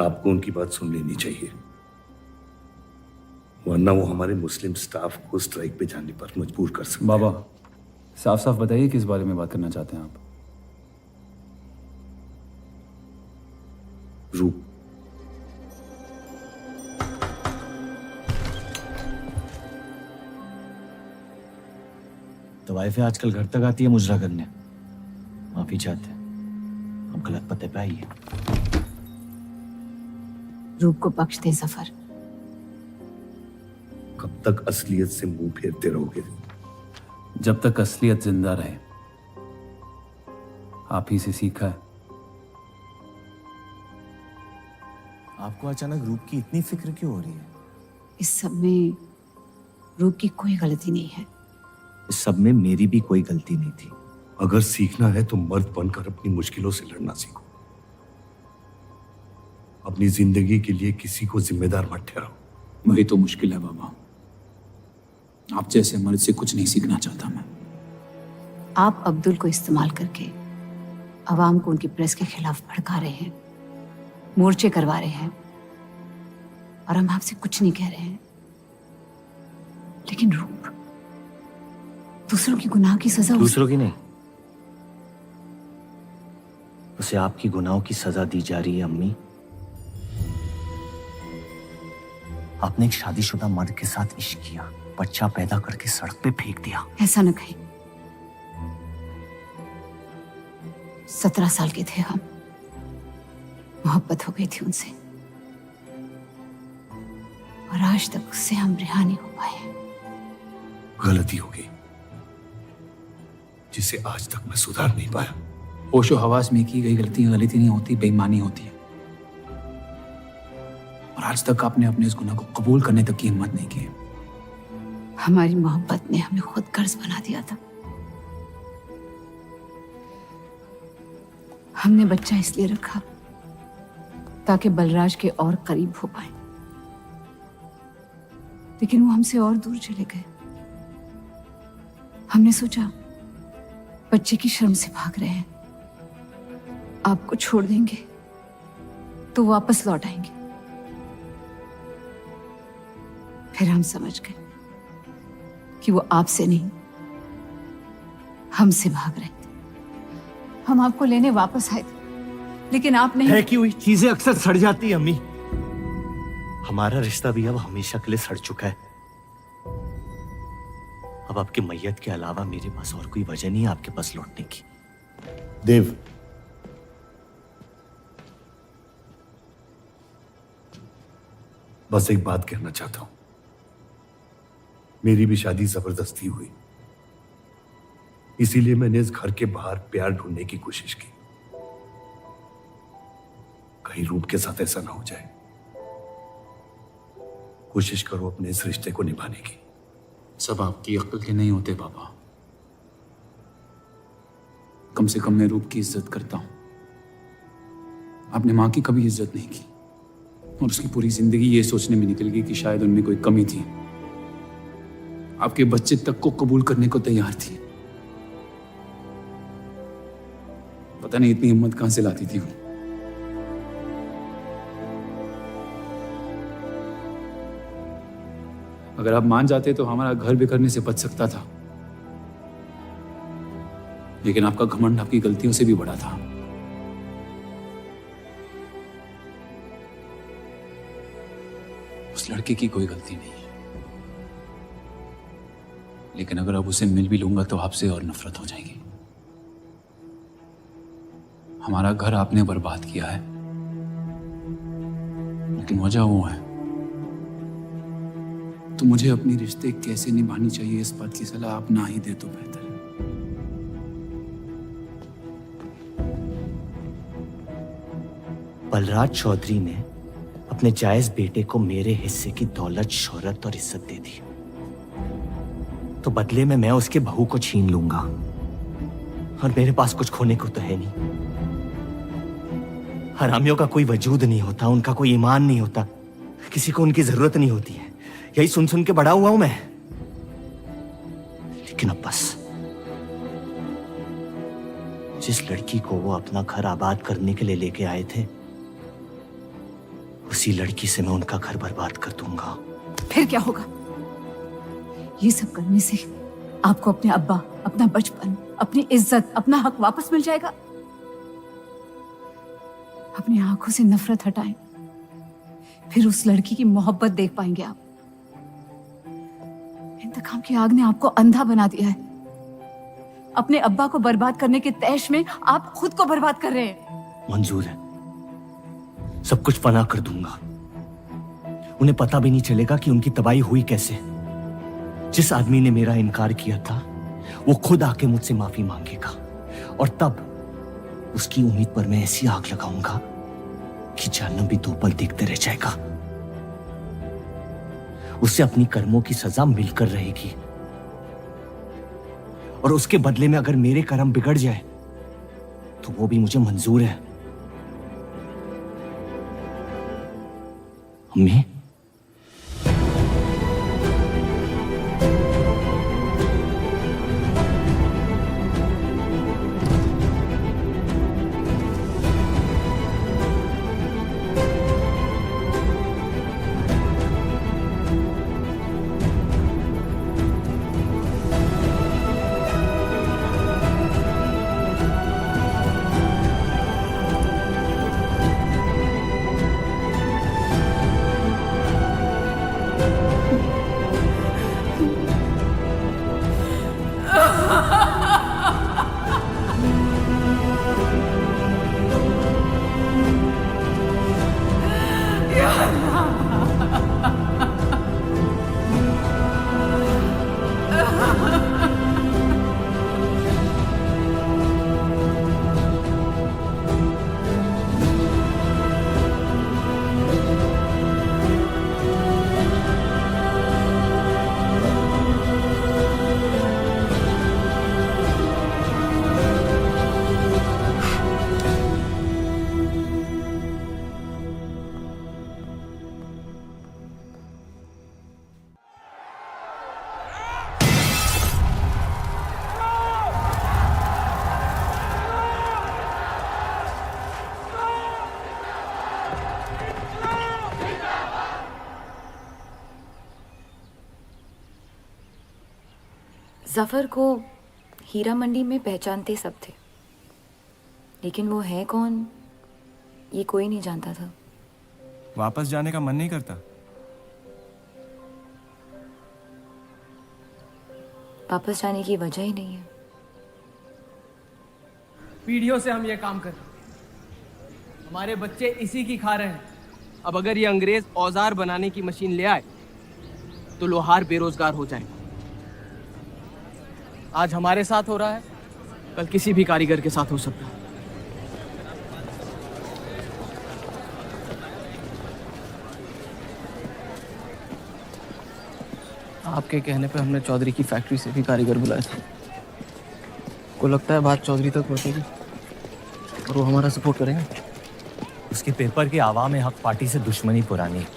आपको उनकी बात सुन लेनी चाहिए, वरना वो हमारे मुस्लिम स्टाफ को स्ट्राइक पे जाने पर मजबूर कर सकते। बाबा साफ साफ बताइए किस बारे में बात करना चाहते हैं आप? रूप। तो वाइफ आजकल घर तक आती है मुजरा करने। माफी चाहते हैं, हम गलत पते पे आइए। रूप को बख्श दे जफर। कब तक असलियत से मुंह फेरते रहोगे? जब तक असलियत जिंदा रहे। आप ही से सीखा है। आपको अचानक रूप की इतनी फिक्र क्यों हो रही है? इस सब में रूप की कोई गलती नहीं है। इस सब में मेरी भी कोई गलती नहीं थी। अगर सीखना है तो मर्द बनकर अपनी मुश्किलों से लड़ना सीखो। अपनी जिंदगी के लिए किसी को जिम्मेदार मत ठहराओ। वही तो मुश्किल है बाबा। आप जैसे मर्द से कुछ नहीं सीखना चाहता मैं। आप अब्दुल को इस्तेमाल करके अवाम को उनकी प्रेस के खिलाफ भड़का रहे हैं, मोर्चे करवा रहे हैं, और हम आपसे कुछ नहीं कह रहे हैं। लेकिन रूप दूसरों की गुनाह की सजा दूसरों की नहीं, उसे आपकी गुनाहों की सजा दी जा रही है। अम्मी, आपने एक शादीशुदा मर्द के साथ इश्क किया, बच्चा पैदा करके सड़क पे फेंक दिया। ऐसा न कहें। 17 साल के थे हम, मोहब्बत हो गई थी उनसे, और आज तक उससे हम रिहा नहीं हो पाए। गलती हो गई जिसे आज तक मैं सुधार नहीं पाया। होशो हवास में की गई गलती गलती नहीं होती, बेईमानी होती है। और आज तक आपने अपने इस गुनाह को कबूल करने तक की हिम्मत नहीं की। हमारी मोहब्बत ने हमें खुद कर्ज बना दिया था। हमने बच्चा इसलिए रखा ताकि बलराज के और करीब हो पाए, लेकिन वो हमसे और दूर चले गए। हमने सोचा बच्चे की शर्म से भाग रहे हैं, आपको छोड़ देंगे तो वापस लौट आएंगे। फिर हम समझ गए कि वो आपसे नहीं हमसे भाग रहे थे। हम आपको लेने वापस आए थे, लेकिन आप नहीं। फेंकी हुई चीजें अक्सर सड़ जाती है अम्मी। हमारा रिश्ता भी अब हमेशा के लिए सड़ चुका है। अब आपकी मैयत के अलावा मेरे पास और कोई वजह नहीं है आपके पास लौटने की। देव, बस एक बात कहना चाहता हूं। मेरी भी शादी जबरदस्ती हुई, इसीलिए मैंने इस घर के बाहर प्यार ढूंढने की कोशिश की। कहीं रूप के साथ ऐसा ना हो जाए। कोशिश करो अपने इस रिश्ते को निभाने की। सब आपकी अक्ल के नहीं होते बाबा। कम से कम मैं रूप की इज्जत करता हूं। आपने मां की कभी इज्जत नहीं की, और उसकी पूरी जिंदगी ये सोचने में निकल गई कि शायद उनमें कोई कमी थी। आपके बच्चे तक को कबूल करने को तैयार थी। पता नहीं इतनी हिम्मत कहां से लाती थी वो। अगर आप मान जाते तो हमारा घर बिखरने से बच सकता था, लेकिन आपका घमंड आपकी गलतियों से भी बड़ा था। उस लड़के की कोई गलती नहीं है, लेकिन अगर अब उसे मिल भी लूंगा तो आपसे और नफरत हो जाएगी। हमारा घर आपने बर्बाद किया है, लेकिन वजह वो है। तो मुझे अपनी रिश्ते कैसे निभानी चाहिए इस बात की सलाह आप ना ही दे तो बेहतर है। बलराज चौधरी ने अपने जायज बेटे को मेरे हिस्से की दौलत, शोहरत और इज्जत दे दी, तो बदले में मैं उसके बहू को छीन लूंगा, और मेरे पास कुछ खोने को तो है नहीं। हरामियों का कोई वजूद नहीं होता, उनका कोई ईमान नहीं होता, किसी को उनकी जरूरत नहीं होती है। यही सुन सुन के बड़ा हुआ हूं मैं। लेकिन अब बस, जिस लड़की को वो अपना घर आबाद करने के लिए लेके आए थे, उसी लड़की से मैं उनका घर बर्बाद कर दूंगा। फिर क्या होगा? ये सब करने से आपको अपने अब्बा, अपना बचपन, अपनी इज्जत, अपना हक वापस मिल जाएगा। अपनी आंखों से नफरत हटाएं, फिर उस लड़की की मोहब्बत देख पाएंगे आप। इंतकाम की आग ने आपको अंधा बना दिया है। अपने अब्बा को बर्बाद करने के तैश में आप खुद को बर्बाद कर रहे हैं। मंजूर है, सब कुछ फना कर दूंगा। उन्हें पता भी नहीं चलेगा कि उनकी तबाही हुई कैसे। जिस आदमी ने मेरा इनकार किया था, वो खुद आके मुझसे माफी मांगेगा, और तब उसकी उम्मीद पर मैं ऐसी आग लगाऊंगा कि जहन्नम भी 2 पल देखते रह जाएगा। उसे अपनी कर्मों की सजा मिलकर रहेगी, और उसके बदले में अगर मेरे कर्म बिगड़ जाए तो वो भी मुझे मंजूर है। अम्मी, जफर को हीरा मंडी में पहचानते सब थे, लेकिन वो है कौन ये कोई नहीं जानता था। वापस जाने का मन नहीं करता? वापस जाने की वजह ही नहीं है। पीढ़ियों से हम ये काम कर रहे हैं, हमारे बच्चे इसी की खा रहे हैं। अब अगर ये अंग्रेज औजार बनाने की मशीन ले आए तो लोहार बेरोजगार हो जाएगा। आज हमारे साथ हो रहा है, कल किसी भी कारीगर के साथ हो सकता है। आपके कहने पे हमने चौधरी की फैक्ट्री से भी कारीगर बुलाए थे। को लगता है बात चौधरी तक पहुंचेगी और वो हमारा सपोर्ट करेंगे। उसके पेपर के आवाम हक पार्टी से दुश्मनी पुरानी है।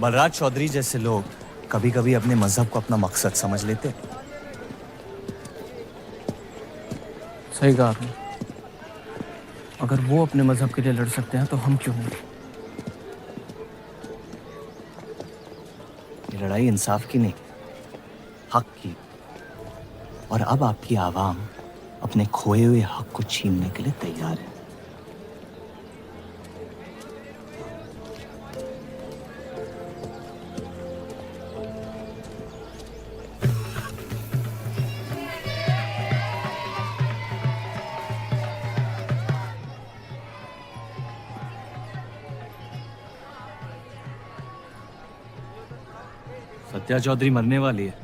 बलराज चौधरी जैसे लोग कभी कभी अपने मजहब को अपना मकसद समझ लेते। सही कहा आपने। अगर वो अपने मजहब के लिए लड़ सकते हैं तो हम क्यों नहीं? ये लड़ाई इंसाफ की नहीं, हक की। और अब आपकी आवाम अपने खोए हुए हक को छीनने के लिए तैयार है। सत्या चौधरी मरने वाली है।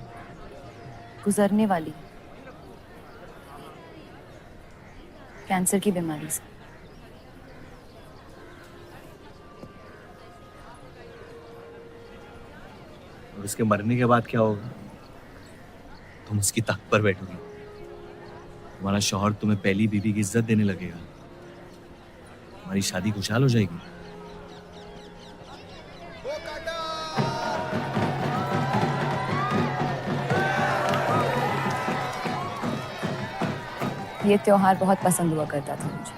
गुजरने वाली, कैंसर की बीमारी से। और उसके मरने के बाद क्या होगा? तुम उसकी तख्त पर बैठोगी, तुम्हारा शौहर तुम्हें पहली बीवी की इज्जत देने लगेगा, तुम्हारी शादी खुशहाल हो जाएगी। ये त्योहार बहुत पसंद हुआ करता था मुझे।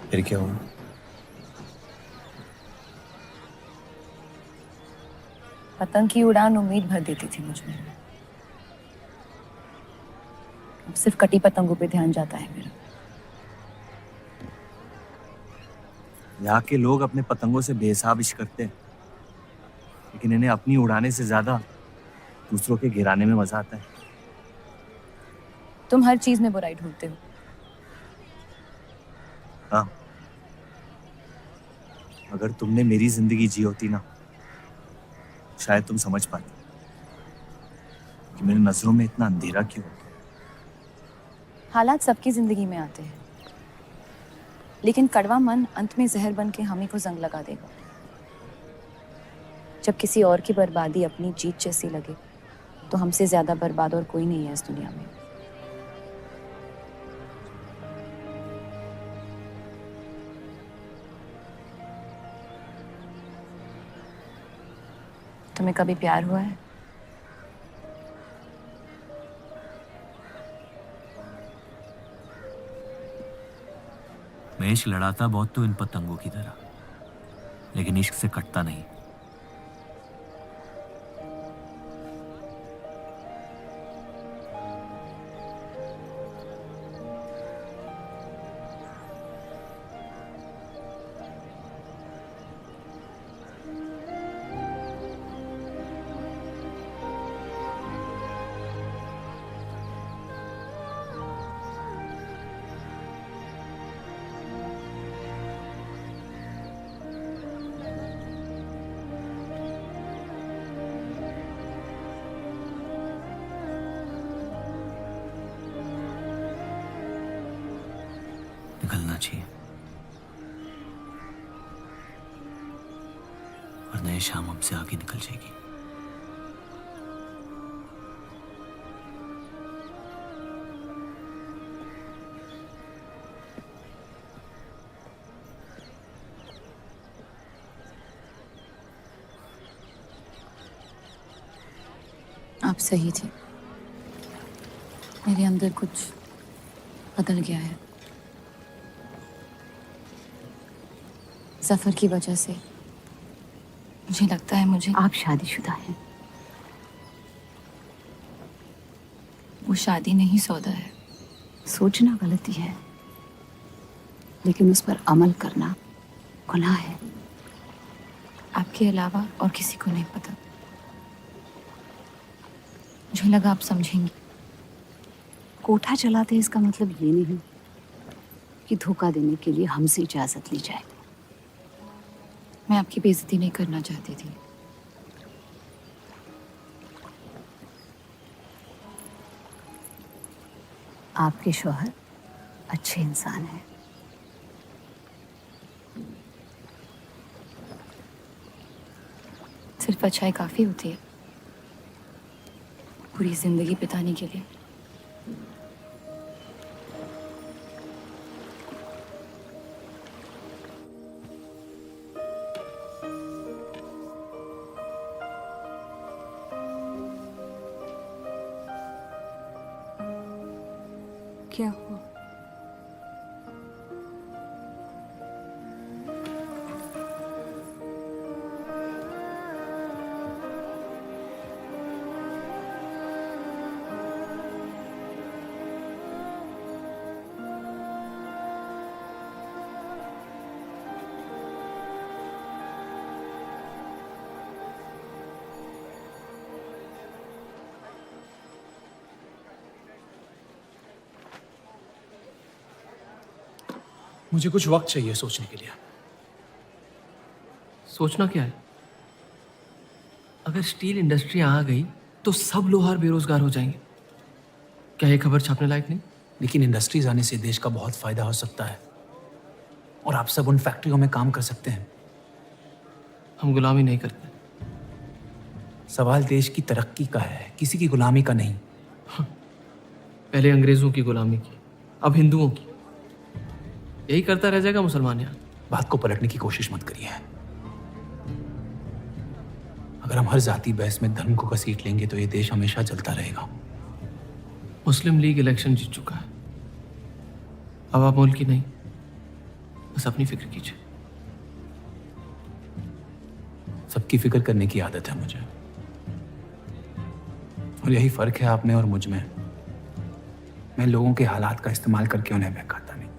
फिर क्या हुआ? पतंग की उड़ान उम्मीद भर देती थी मुझमें। अब सिर्फ कटी पतंगों पे ध्यान जाता है मेरा। यहाँ के लोग अपने पतंगों से बेहिसाब इश्क करते हैं, लेकिन इन्हें अपनी उड़ाने से ज्यादा दूसरों के गिराने में मजा आता है। तुम हर चीज में बुराई ढूंढते हो। हाँ, अगर तुमने मेरी जिंदगी जी होती ना, शायद तुम समझ पाती कि मेरी नजरों में इतना अंधेरा क्यों। हालात सबकी जिंदगी में आते हैं, लेकिन कड़वा मन अंत में जहर बन के हम ही को जंग लगा देगा। जब किसी और की बर्बादी अपनी जीत जैसी लगे, तो हमसे ज्यादा बर्बाद और कोई नहीं है इस दुनिया में। तुम्हें कभी प्यार हुआ है? मैं इश्क लड़ाता बहुत तो इन पतंगों की तरह, लेकिन इश्क से कटता नहीं। निकलना चाहिए, वरना ये शाम हमसे आगे निकल जाएगी। आप सही थे, मेरे अंदर कुछ बदल गया है। सफर की वजह से मुझे लगता है मुझे। आप शादीशुदा हैं। वो शादी नहीं सौदा है। सोचना गलती है, लेकिन उस पर अमल करना गुनाह है। आपके अलावा और किसी को नहीं पता। मुझे लगा आप समझेंगी। कोठा चलाते इसका मतलब ये नहीं कि धोखा देने के लिए हमसे इजाजत ली जाए। मैं आपकी बेइज्जती नहीं करना चाहती थी। आपके शौहर अच्छे इंसान हैं। सिर्फ अच्छाई काफी होती है पूरी जिंदगी बिताने के लिए। क्या हुआ? मुझे कुछ वक्त चाहिए सोचने के लिए। सोचना क्या है? अगर स्टील इंडस्ट्री आ गई तो सब लोहार बेरोजगार हो जाएंगे। क्या ये खबर छापने लायक नहीं? लेकिन इंडस्ट्रीज आने से देश का बहुत फायदा हो सकता है और आप सब उन फैक्ट्रियों में काम कर सकते हैं। हम गुलामी नहीं करते। सवाल देश की तरक्की का है, किसी की गुलामी का नहीं। पहले अंग्रेजों की गुलामी की, अब हिंदुओं की। यही करता रह जाएगा मुसलमान यहाँ। बात को पलटने की कोशिश मत करिए। अगर हम हर जाति बहस में धर्म को घसीट लेंगे तो ये देश हमेशा चलता रहेगा। मुस्लिम लीग इलेक्शन जीत चुका है। अब आप मुल्क की नहीं, बस अपनी फिक्र कीजिए। सबकी फिक्र करने की आदत है मुझे, और यही फर्क है आप में और मुझ में। मैं लोगों के हालात का इस्तेमाल करके उन्हें बहकाता नहीं।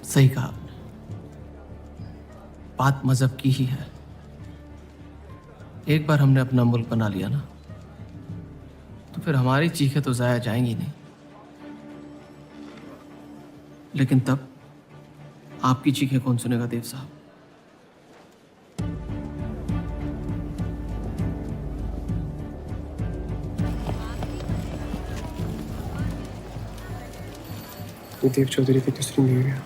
सही कहा आपने। बात मजहब की ही है। एक बार हमने अपना मुल्क बना लिया ना, तो फिर हमारी चीखें तो जाया जाएंगी नहीं। लेकिन तब आपकी चीखें कौन सुनेगा देव साहब? ये देव चौधरी की दूसरी बीवी है।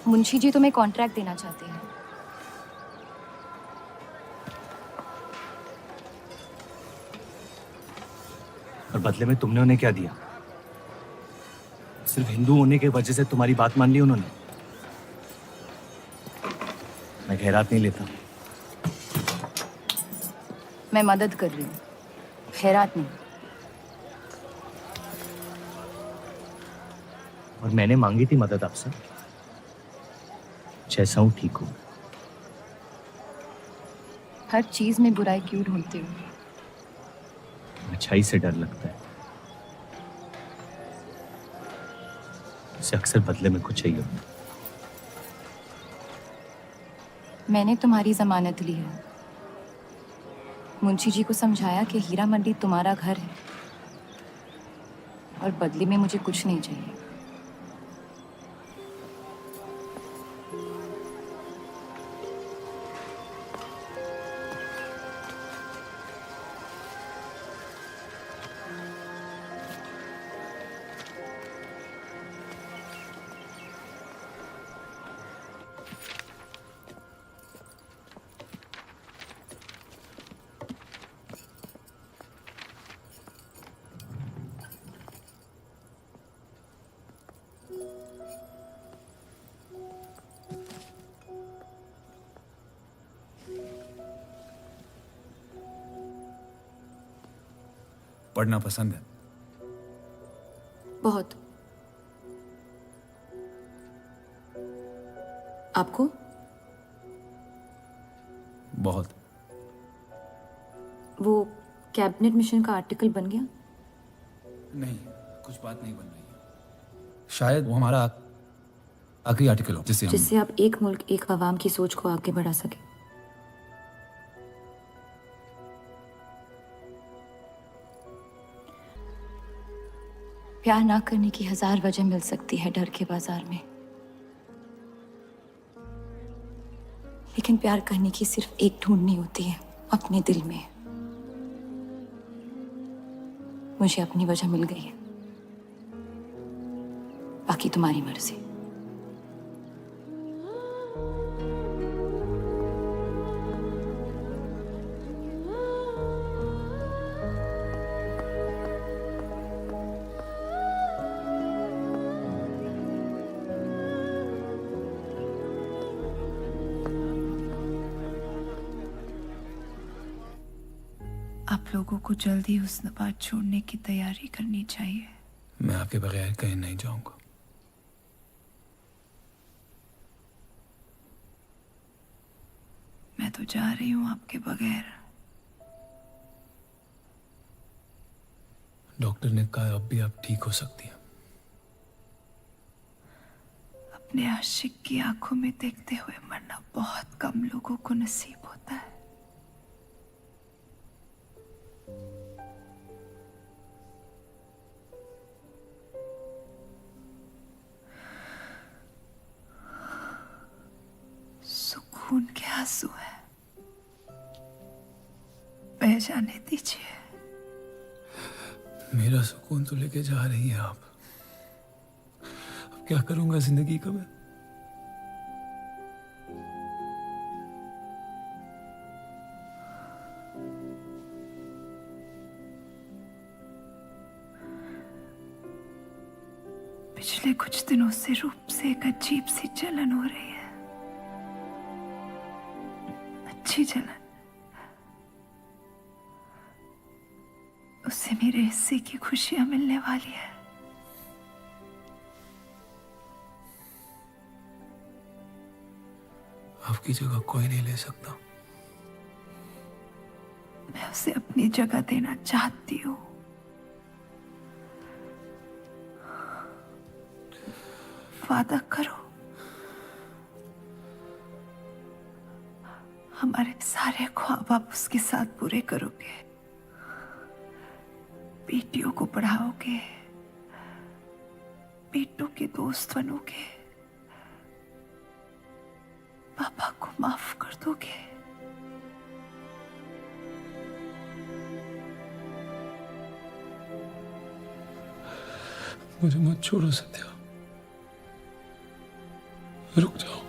मुंशी जी तुम्हें कॉन्ट्रैक्ट देना चाहते हैं। और बदले में तुमने उन्हें क्या दिया? सिर्फ हिंदू होने की वजह से तुम्हारी बात मान ली उन्होंने? मैं खैरात नहीं लेता। मैं मदद कर रही हूँ, खैरात नहीं। और मैंने मांगी थी मदद आपसे। जैसा हूं ठीक हूं। हर चीज में बुराई क्यों ढूंढते हो? अच्छाई से डर लगता है। उसे अक्सर बदले में कुछ चाहिए होता है। मैंने तुम्हारी जमानत ली है। मुंशी जी को समझाया कि हीरा मंडी तुम्हारा घर है और बदले में मुझे कुछ नहीं चाहिए। पढ़ना पसंद है? बहुत। आपको? बहुत। वो कैबिनेट मिशन का आर्टिकल बन गया? नहीं, कुछ बात नहीं बन रही है। शायद वो हमारा आखिरी आर्टिकल हो जिससे आप एक मुल्क एक अवाम की सोच को आगे बढ़ा सके। प्यार ना करने की 1000 वजह मिल सकती है डर के बाजार में, लेकिन प्यार करने की सिर्फ एक ढूंढनी होती है, अपने दिल में। मुझे अपनी वजह मिल गई है, बाकी तुम्हारी मर्जी। आप लोगों को जल्दी हुस्नाबाद छोड़ने की तैयारी करनी चाहिए। मैं आपके बगैर कहीं नहीं जाऊंगा। मैं तो जा रही हूँ आपके बगैर। डॉक्टर ने कहा अब भी आप ठीक हो सकती हैं। अपने आशिक की आंखों में देखते हुए मरना बहुत कम लोगों को नसीब होता है। सुकून के आंसू है, बह जाने दीजिए। मेरा सुकून तो लेके जा रही है आप। अब क्या करूंगा जिंदगी का मैं? पिछले कुछ दिनों से रूप से एक अजीब सी जलन हो रही है, अच्छी जलन। उससे मेरे हिस्से की खुशियां मिलने वाली है। आपकी जगह कोई नहीं ले सकता। मैं उसे अपनी जगह देना चाहती हूँ। वादा करो, हमारे सारे ख्वाब आप उसके साथ पूरे करोगे। बेटियों को पढ़ाओगे, बेटों के दोस्त बनोगे, पापा को माफ कर दोगे। मुझे मत छोड़ो सत्या, रुक जाओ।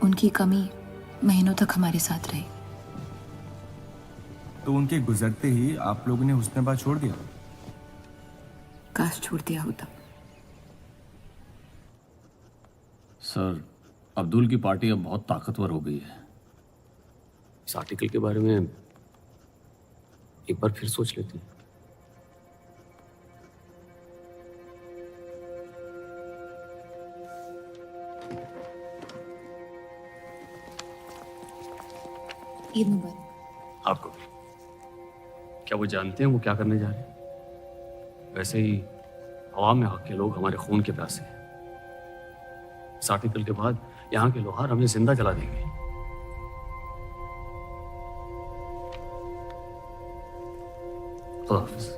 उनकी कमी महीनों तक हमारे साथ रही। तो उनके गुजरते ही आप लोगों ने हुस्नाबाद छोड़ दिया? काश छोड़ दिया होता। सर, अब्दुल की पार्टी अब बहुत ताकतवर हो गई है। इस आर्टिकल के बारे में एक बार फिर सोच लेते हैं। ईद मुबारक। आपको भी। क्या वो जानते हैं वो क्या करने जा रहे हैं? वैसे ही अवाम में हक के लोग हमारे खून के प्यासे हैं। इस आर्टिकल के बाद यहाँ के लोहार हमें जिंदा जला देंगे। खुदा हाफिज़।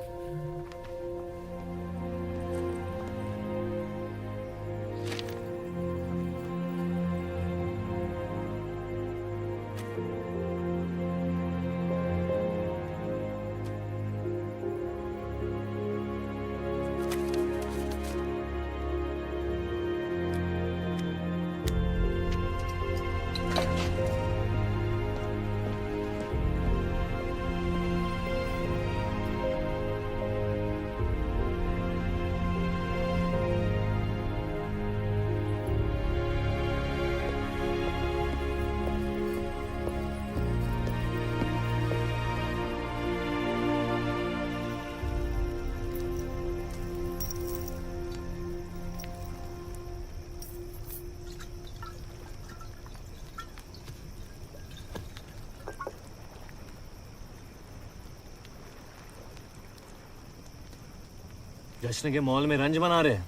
जश्न के मॉल में रंज मना रहे हैं।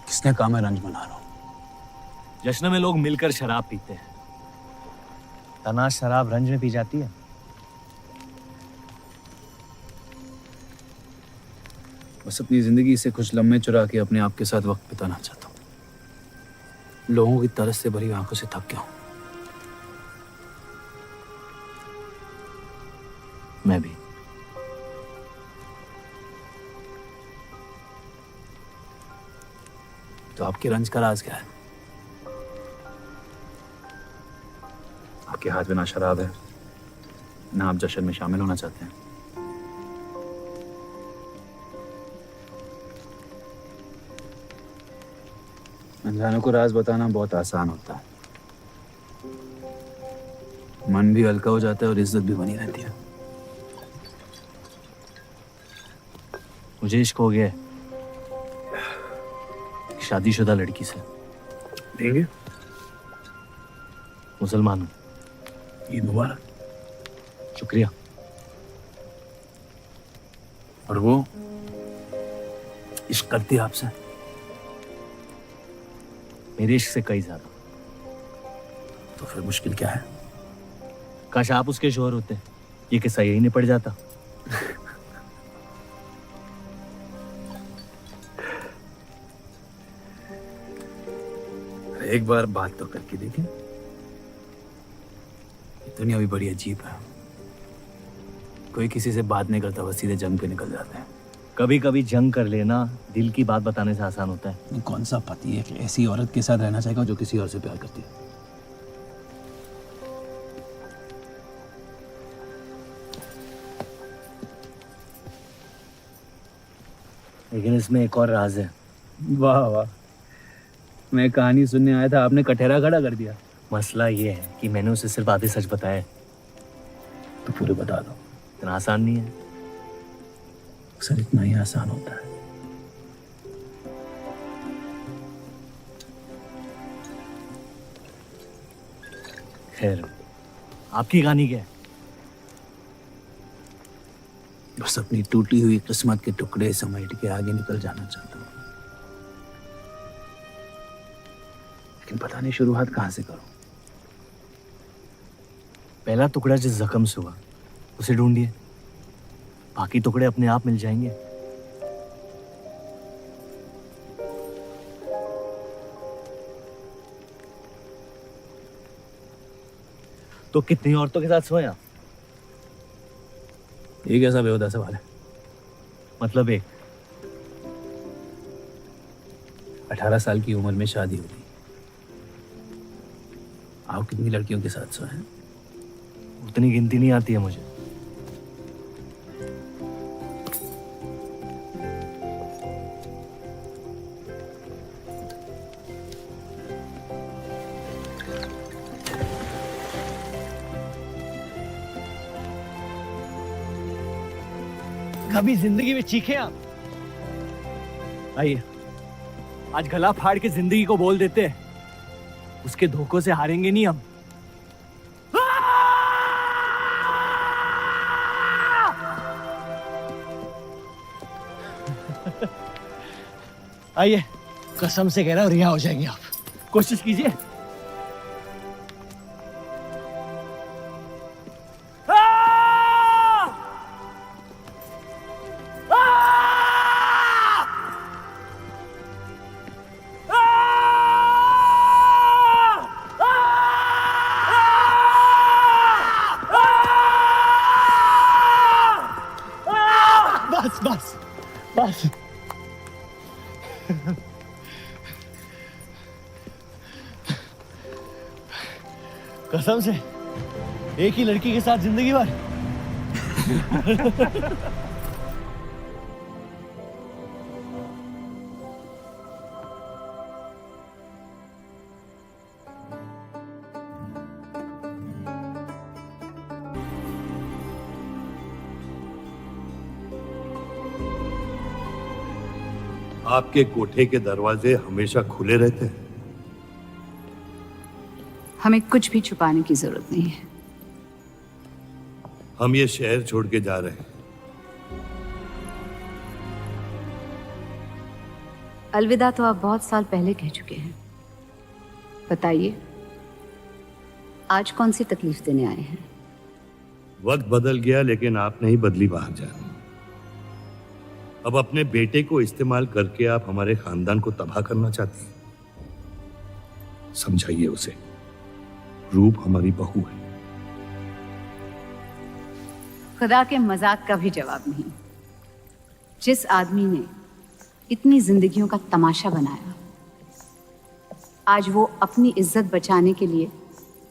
किसने कहा मैं रंज मना रहा हूं? जश्न में लोग मिलकर शराब पीते हैं। तनाश शराब रंज में पी जाती है। बस अपनी जिंदगी से कुछ लम्हे चुरा के अपने आप के साथ वक्त बिताना चाहता हूं। लोगों की तरस से भरी आंखों से थक गया हूं। मैं भी। तो आपके रंज का राज क्या है? आपके हाथ में ना शराब है, ना आप जश्न में शामिल होना चाहते हैं। अनजानों को राज बताना बहुत आसान होता है। मन भी हल्का हो जाता है और इज्जत भी बनी रहती है। मुझे इश्क हो गया है शादीशुदा लड़की से। देंगे? मुसलमान हूं। ईद मुबारक। शुक्रिया। और वो इश्क करती है आपसे? मेरे इश्क से कई ज्यादा। तो फिर मुश्किल क्या है? काश आप उसके शोहर होते, ये किस्सा यही नहीं पड़ जाता। एक बार बात तो करके देखें। दुनिया भी बड़ी अजीब है। कोई किसी से बात नहीं करता, बस सीधे जंग पे निकल जाते हैं। कभी कभी जंग कर लेना दिल की बात बताने से आसान होता है। कौन सा पति है कि ऐसी औरत के साथ रहना चाहेगा जो किसी और से प्यार करती है? लेकिन इसमें एक और राज है। वाह वाह, मैं कहानी सुनने आया था, आपने कटहरा खड़ा कर दिया। मसला ये है कि मैंने उसे सिर्फ आधे सच बताया। तो पूरे बता दो। इतना आसान नहीं है। अक्सर इतना ही आसान होता है। खैर, आपकी कहानी क्या है? बस अपनी टूटी हुई किस्मत के टुकड़े समेट के आगे निकल जाना चाहता हूँ, लेकिन पता नहीं शुरुआत कहां से करूं। पहला टुकड़ा जिस जख्म से हुआ उसे ढूंढिए, बाकी टुकड़े अपने आप मिल जाएंगे। तो कितनी औरतों के साथ सोए आप? ये कैसा बेहुदा सवाल है? मतलब एक 18 साल की उम्र में शादी हुई। आप कितनी लड़कियों के साथ सोए हैं? उतनी गिनती नहीं आती है मुझे। कभी जिंदगी में चीखे आप? आइए, आज गला फाड़ के जिंदगी को बोल देते हैं, उसके धोखों से हारेंगे नहीं हम। आइए, कसम से कह रहा हूं रिहा हो जाएंगे आप। कोशिश कीजिए। बस बस बस। कसम से एक ही लड़की के साथ जिंदगी भर। आपके कोठे के दरवाजे हमेशा खुले रहते हैं? हमें कुछ भी छुपाने की जरूरत नहीं है। हम ये शहर छोड़ के जा रहे हैं। अलविदा तो आप बहुत साल पहले कह चुके हैं। बताइए, आज कौन सी तकलीफ देने आए हैं? वक्त बदल गया, लेकिन आप नहीं बदली बाहरजान। अब अपने बेटे को इस्तेमाल करके आप हमारे खानदान को तबाह करना चाहती हैं। समझाइए उसे, रूप हमारी बहू है। खुदा के मजाक का भी जवाब नहीं। जिस आदमी ने इतनी जिंदगियों का तमाशा बनाया, आज वो अपनी इज्जत बचाने के लिए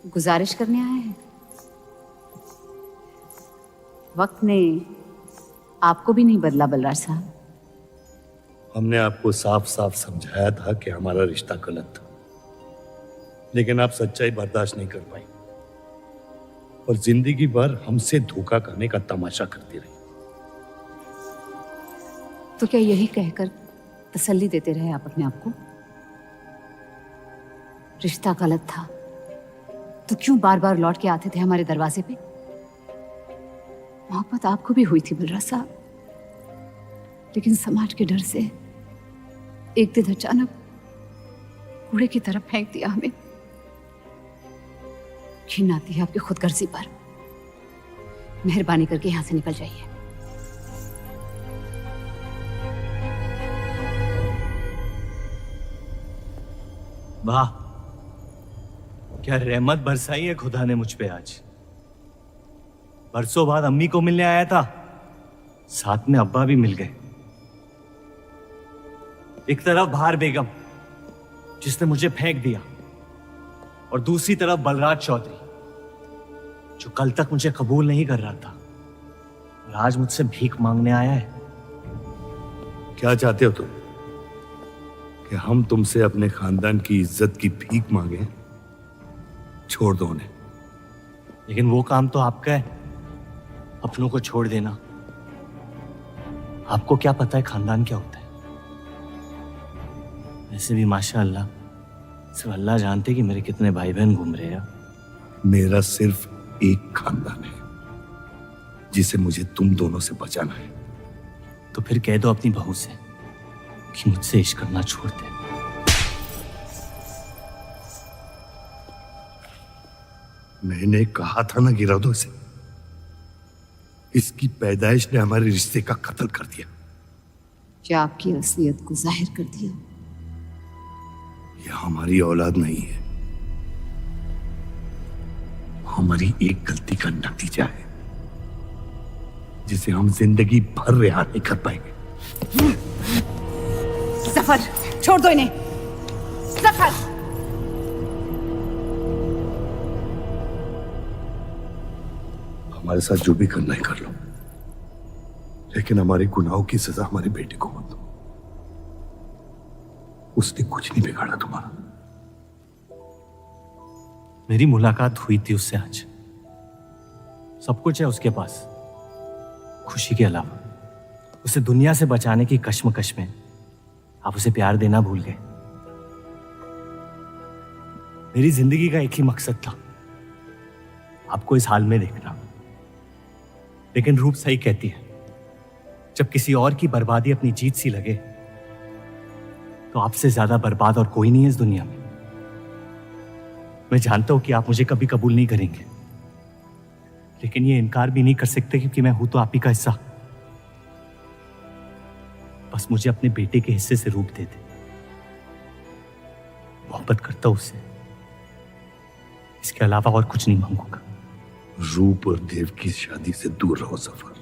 गुजारिश करने आए हैं। वक्त ने आपको भी नहीं बदला बलराज साहब। हमने आपको साफ साफ समझाया था कि हमारा रिश्ता गलत था, लेकिन आप सच्चाई बर्दाश्त नहीं कर पाई और जिंदगी भर हमसे धोखा करने का तमाशा करती रही। तो क्या यही कहकर तसल्ली देते रहे आप अपने आप को? रिश्ता गलत था तो क्यों बार बार लौट के आते थे हमारे दरवाजे पे? मोहब्बत आपको भी हुई थी बलराज साहब, लेकिन समाज के डर से एक दिन अचानक कूड़े की तरफ फेंक दिया हमें। घिन आती है आपकी खुदगर्जी पर। मेहरबानी करके यहां से निकल जाइए। वाह, क्या रहमत बरसाई है खुदा ने मुझ पे आज। बरसों बाद अम्मी को मिलने आया था, साथ में अब्बा भी मिल गए। एक तरफ बाहर बेगम जिसने मुझे फेंक दिया, और दूसरी तरफ बलराज चौधरी जो कल तक मुझे कबूल नहीं कर रहा था और आज मुझसे भीख मांगने आया है। क्या चाहते हो तुम? कि हम तुमसे अपने खानदान की इज्जत की भीख मांगे? छोड़ दो उन्हें। लेकिन वो काम तो आपका है, अपनों को छोड़ देना। आपको क्या पता है खानदान क्या होता है? वैसे भी माशाअल्लाह सिर्फ अल्लाह जानते कि मेरे कितने भाई बहन घूम रहे हैं। मेरा सिर्फ एक खानदान है जिसे मुझे तुम दोनों से बचाना है। तो फिर कह दो अपनी बहू से कि मुझसे इश्क करना छोड़ दे। मैंने कहा था ना, गिरा दो इसे। इसकी पैदाइश ने हमारे रिश्ते का कत्ल कर दिया। क्या आपकी असलियत को जाहिर कर दिया? यह हमारी औलाद नहीं है, हमारी एक गलती का नतीजा है जिसे हम जिंदगी भर रिहा नहीं कर पाएंगे। जफर, छोड़ दो इन्हें। जफर, हमारे साथ जो भी करना है कर लो, लेकिन हमारे गुनाहों की सजा हमारे बेटे को मत दो। उसने कुछ नहीं बिगाड़ा तुम्हारा। मेरी मुलाकात हुई थी उससे आज। सब कुछ है उसके पास, खुशी के अलावा। उसे दुनिया से बचाने की कश्मकश में आप उसे प्यार देना भूल गए। मेरी जिंदगी का एक ही मकसद था, आपको इस हाल में देखना। लेकिन रूप सही कहती है, जब किसी और की बर्बादी अपनी जीत सी लगे तो आपसे ज्यादा बर्बाद और कोई नहीं है इस दुनिया में। मैं जानता हूं कि आप मुझे कभी कबूल नहीं करेंगे, लेकिन ये इनकार भी नहीं कर सकते क्योंकि मैं हूं तो आप ही का हिस्सा। बस मुझे अपने बेटे के हिस्से से रूप दे दे। मोहब्बत करता हूं उससे, इसके अलावा और कुछ नहीं मांगूंगा। रूप और देव की शादी से दूर रहो सफर,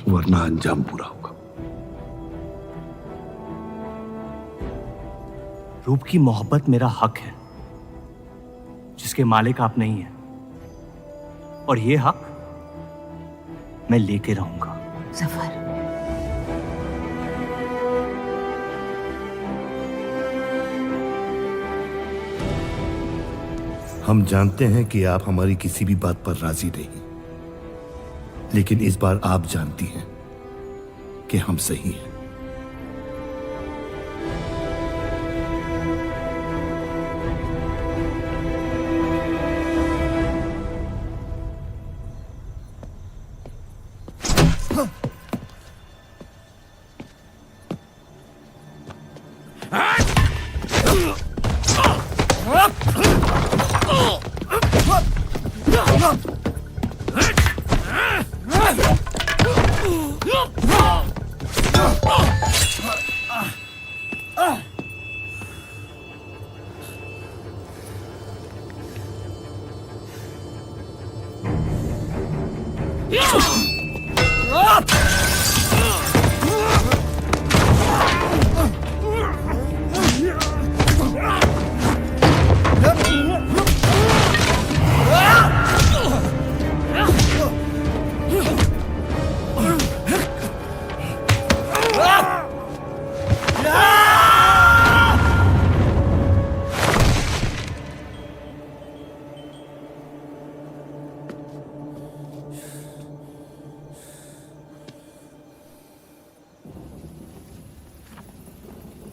वरना अंजाम बुरा होगा। रूप की मोहब्बत मेरा हक है, जिसके मालिक आप नहीं हैं, और ये हक मैं लेके रहूंगा। जफर, हम जानते हैं कि आप हमारी किसी भी बात पर राजी नहीं, लेकिन इस बार आप जानती हैं कि हम सही हैं।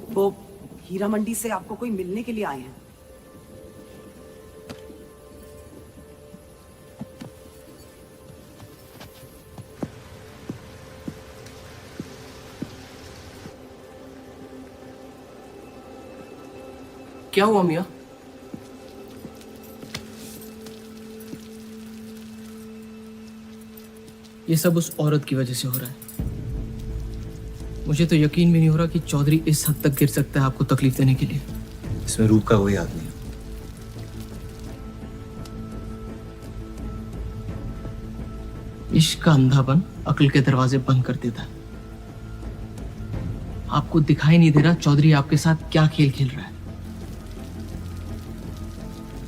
वो हीरा मंडी से आपको कोई मिलने के लिए आए हैं। क्या हुआ मियाँ? ये सब उस औरत की वजह से हो रहा है। मुझे तो यकीन भी नहीं हो रहा कि चौधरी इस हद तक गिर सकता है आपको तकलीफ देने के लिए। इसमें रूप का कोई हाथ नहीं। इश्क का अंधापन अक्ल के दरवाजे बंद कर देता है। आपको दिखाई नहीं दे रहा चौधरी आपके साथ क्या खेल खेल रहा है,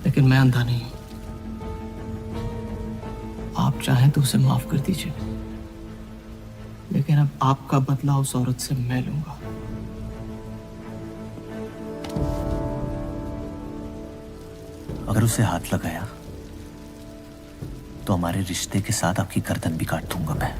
लेकिन मैं अंधा नहीं हूं। आप चाहें तो उसे माफ कर दीजिए, लेकिन अब आपका बदला उस औरत से मैं लूंगा। अगर उसे हाथ लगाया तो हमारे रिश्ते के साथ आपकी गर्दन भी काट दूंगा मैं।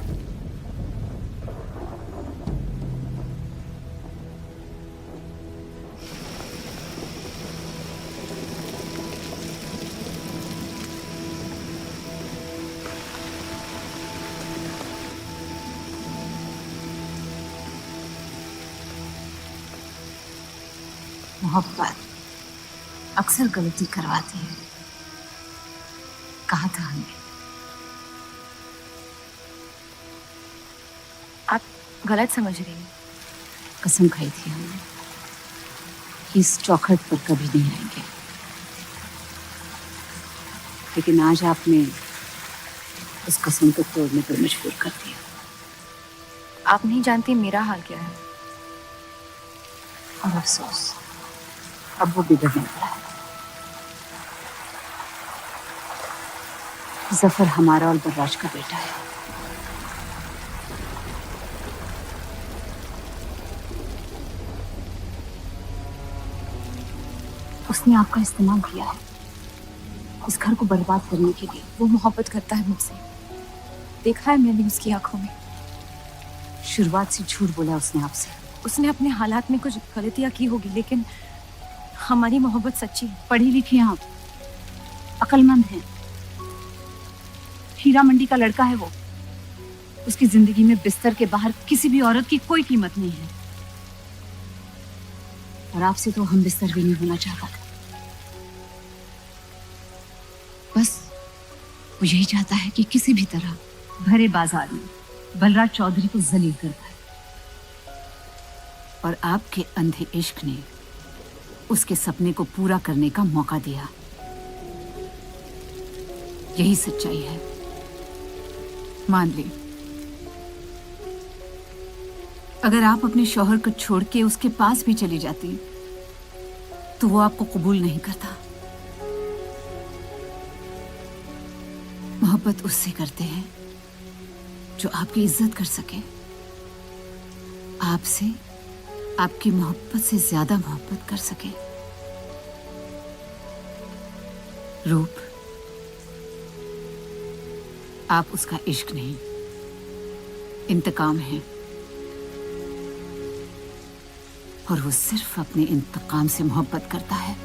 मोहब्बत अक्सर गलती करवाती है, कहा था हमने। आप गलत समझ रही हैं। कसम खाई थी हमने कि इस चौखट पर कभी नहीं आएंगे, लेकिन आज आपने उस कसम को तोड़ने पर मजबूर कर दिया। आप नहीं जानती मेरा हाल क्या है। और अफसोस अब वो बिगड़ने वाला है। जफर हमारा और बर्राज का बेटा है। उसने आपका इस्तेमाल किया है इस घर को बर्बाद करने के लिए। वो मोहब्बत करता है मुझसे, देखा है मैंने उसकी आंखों में। शुरुआत से झूठ बोला उसने आपसे। उसने अपने हालात में कुछ गलतियां की होगी, लेकिन हमारी मोहब्बत सच्ची है। पढ़ी लिखी हैं आप, अक्लमंद हैं। हीरा मंडी का लड़का है वो। उसकी जिंदगी में बिस्तर के बाहर किसी भी औरत की कोई कीमत नहीं है। और आपसे तो हम बिस्तर भी नहीं होना चाहता था। बस वो यही चाहता है कि किसी भी तरह भरे बाजार में बलराज चौधरी को जलील कर पाए। और आपके अंधे इश्क ने उसके सपने को पूरा करने का मौका दिया। यही सच्चाई है, मान ले। अगर आप अपने शौहर को छोड़ के उसके पास भी चली जाती तो वो आपको कबूल नहीं करता। मोहब्बत उससे करते हैं जो आपकी इज्जत कर सके। आपसे, आपकी मोहब्बत से ज्यादा मोहब्बत कर सके। रूप, आप उसका इश्क नहीं, इंतकाम है। और वो सिर्फ अपने इंतकाम से मोहब्बत करता है।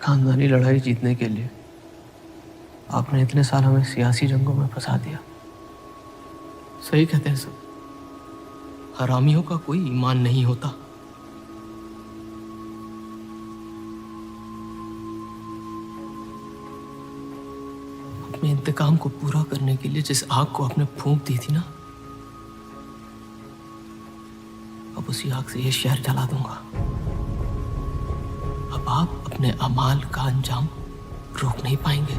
खानदानी लड़ाई जीतने के लिए आपने इतने साल हमें सियासी जंगों में फंसा दिया। सही कहते हैं सब, हरामियों का कोई ईमान नहीं होता। अपने इंतकाम को पूरा करने के लिए जिस आग को आपने फूंक दी थी ना, अब उसी आग से ये शहर जला दूंगा। अब आप अपने अमाल का अंजाम रोक नहीं पाएंगे।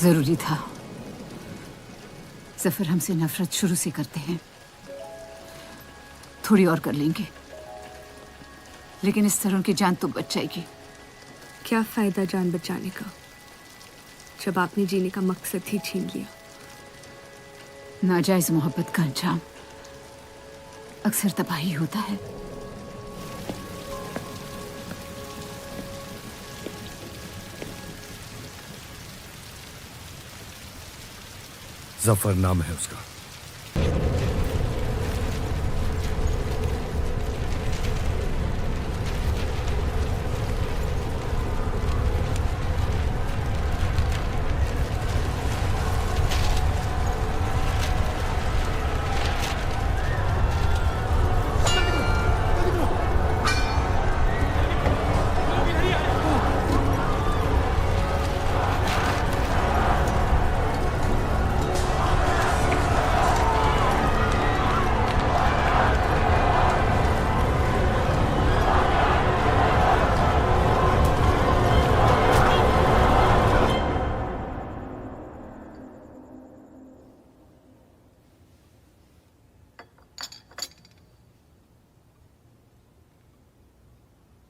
जरूरी था। जफर हमसे नफरत शुरू से करते हैं। थोड़ी और कर लेंगे, लेकिन इस तरह उनकी जान तो बच जाएगी। क्या फायदा जान बचाने का जब आपने जीने का मकसद ही छीन लिया। नाजायज मोहब्बत का अंजाम अक्सर तबाही होता है। जफर नाम है उसका।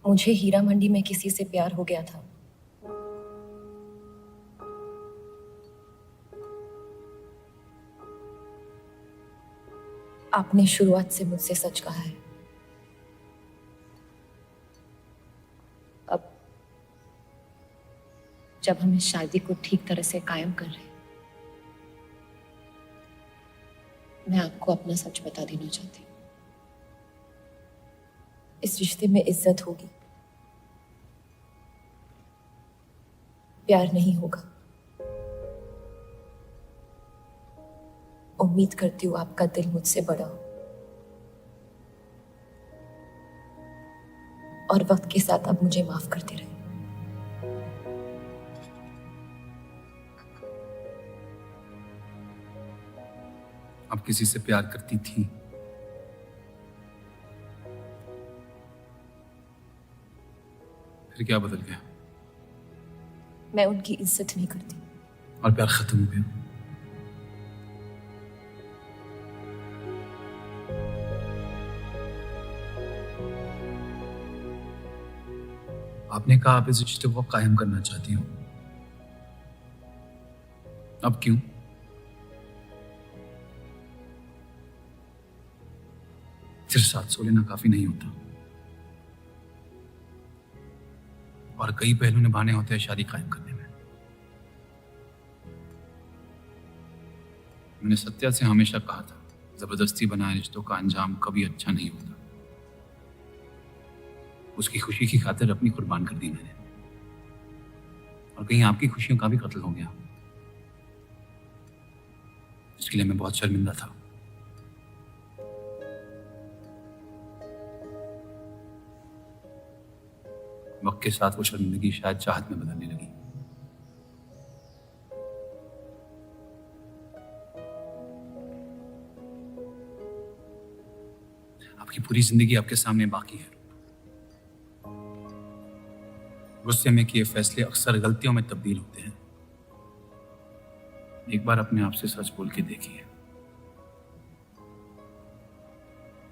मुझे हीरा मंडी में किसी से प्यार हो गया था। आपने शुरुआत से मुझसे सच कहा है। अब जब हम इस शादी को ठीक तरह से कायम कर रहे हैं, मैं आपको अपना सच बता देना चाहती हूँ। इस रिश्ते में इज्जत होगी, प्यार नहीं होगा। उम्मीद करती हूँ आपका दिल मुझसे बड़ा हो और वक्त के साथ आप मुझे माफ करते रहे। आप किसी से प्यार करती थी? फिर क्या बदल गया? मैं उनकी इज्जत नहीं करती। और प्यार खत्म हो गया? आपने कहा आप इस रिश्ते को कायम करना चाहती हो। अब क्यों? सिर्फ 700 लेना काफी नहीं होता, और कई पहलू निभाने होते हैं शादी कायम करने में। मैंने सत्या से हमेशा कहा था, जबरदस्ती बनाए रिश्तों का अंजाम कभी अच्छा नहीं होता। उसकी खुशी की खातिर अपनी कुर्बान कर दी मैंने, और कहीं आपकी खुशियों का भी कत्ल हो गया, जिसके लिए मैं बहुत शर्मिंदा था। वक्त के साथ वो शर्मिंदगी शायद चाहत में बदलने लगी। आपकी पूरी जिंदगी आपके सामने बाकी है। गुस्से में किए फैसले अक्सर गलतियों में तब्दील होते हैं। एक बार अपने आप से सच बोल के देखिए,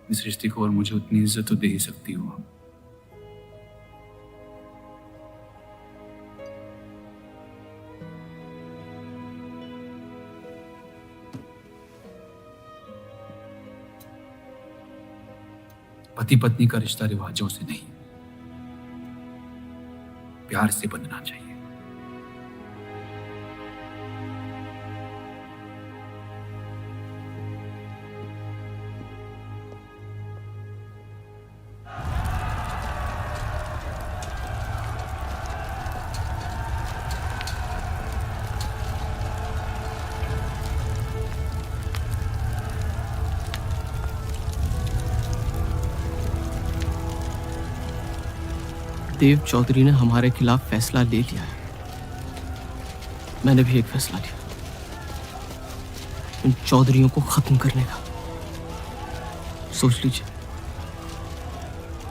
इस रिश्ते को और मुझे उतनी इज्जत तो दे ही सकती हो आप। पति पत्नी का रिश्ता रिवाजों से नहीं, प्यार से बंधना चाहिए। देव चौधरी ने हमारे खिलाफ फैसला ले लिया है। मैंने भी एक फैसला लिया, इन चौधरियों को खत्म करने का। सोच लीजिए,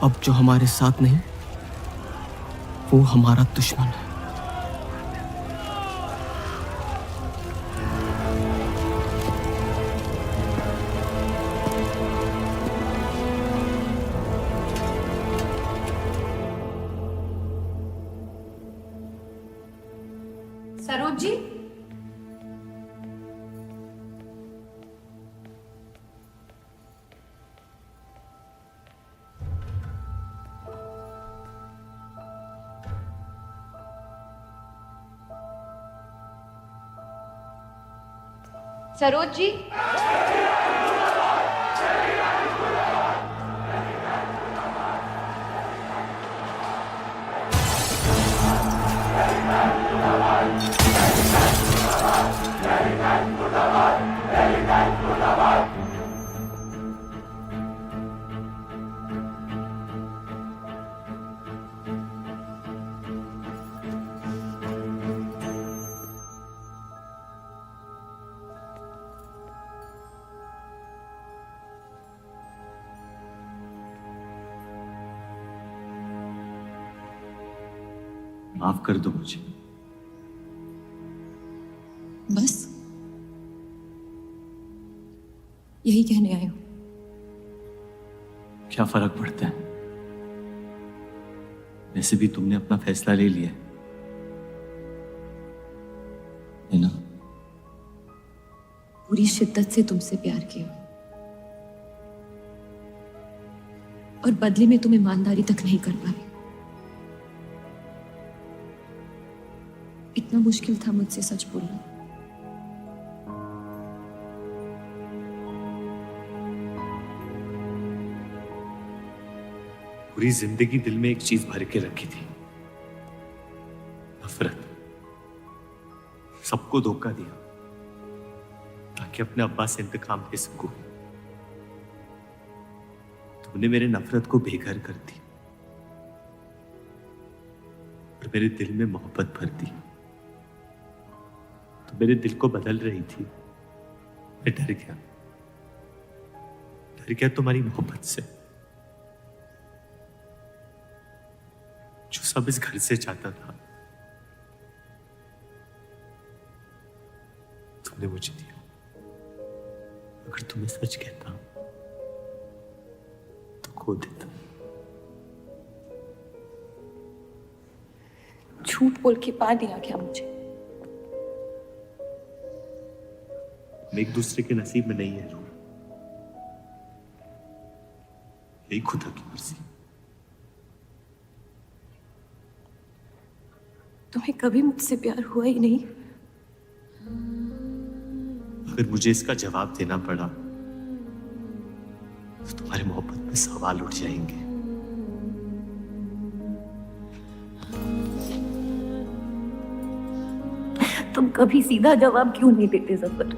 अब जो हमारे साथ नहीं वो हमारा दुश्मन है। सरोज जी, सरोज जी, माफ कर दो मुझे। बस यही कहने आए हो? क्या फर्क पड़ता है, वैसे भी तुमने अपना फैसला ले लिया है ना। पूरी शिद्दत से तुमसे प्यार किया और बदले में तुम ईमानदारी तक नहीं कर पाए। इतना मुश्किल था मुझसे सच बोलना। पूरी जिंदगी दिल में एक चीज भर के रखी थी, नफरत। सबको धोखा दिया ताकि अपने अब्बा से इंतकाम ले सकूं। तुमने मेरे नफरत को बेघर कर दी और मेरे दिल में मोहब्बत भर दी। तो मेरे दिल को बदल रही थी, मैं डर गया तुम्हारी मोहब्बत से, जो सब इस घर से चाहता था तुमने मुझे दिया। अगर तुम्हें सच कहता तो खो देता। झूठ बोल के पा लिया क्या मुझे? हम एक दूसरे के नसीब में नहीं है रूह, यही खुदा की मर्जी। तुम्हें कभी मुझसे प्यार हुआ ही नहीं? अगर मुझे इसका जवाब देना पड़ा तो तुम्हारी मोहब्बत में सवाल उठ जाएंगे। तुम कभी सीधा जवाब क्यों नहीं देते जफर?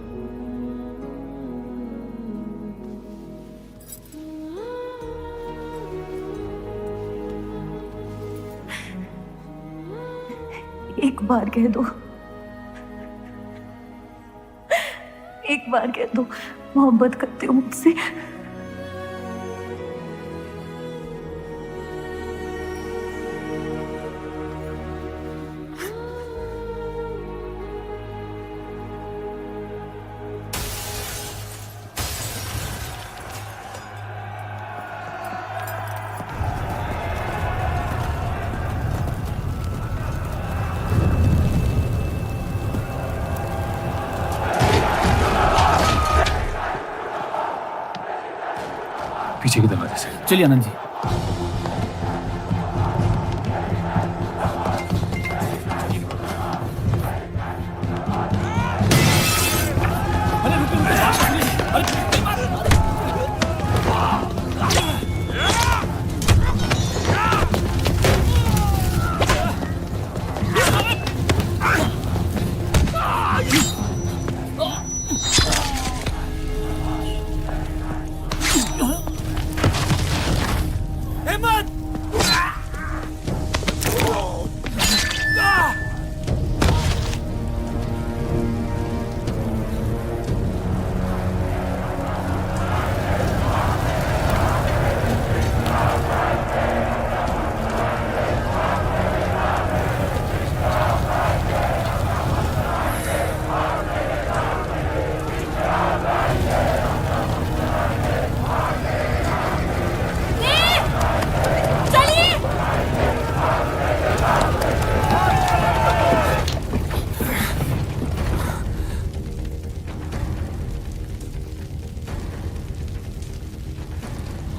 एक बार कह दो, एक बार कह दो मोहब्बत करते हो मुझसे। पीछे की दरवाजे से। चलिए आनंद जी।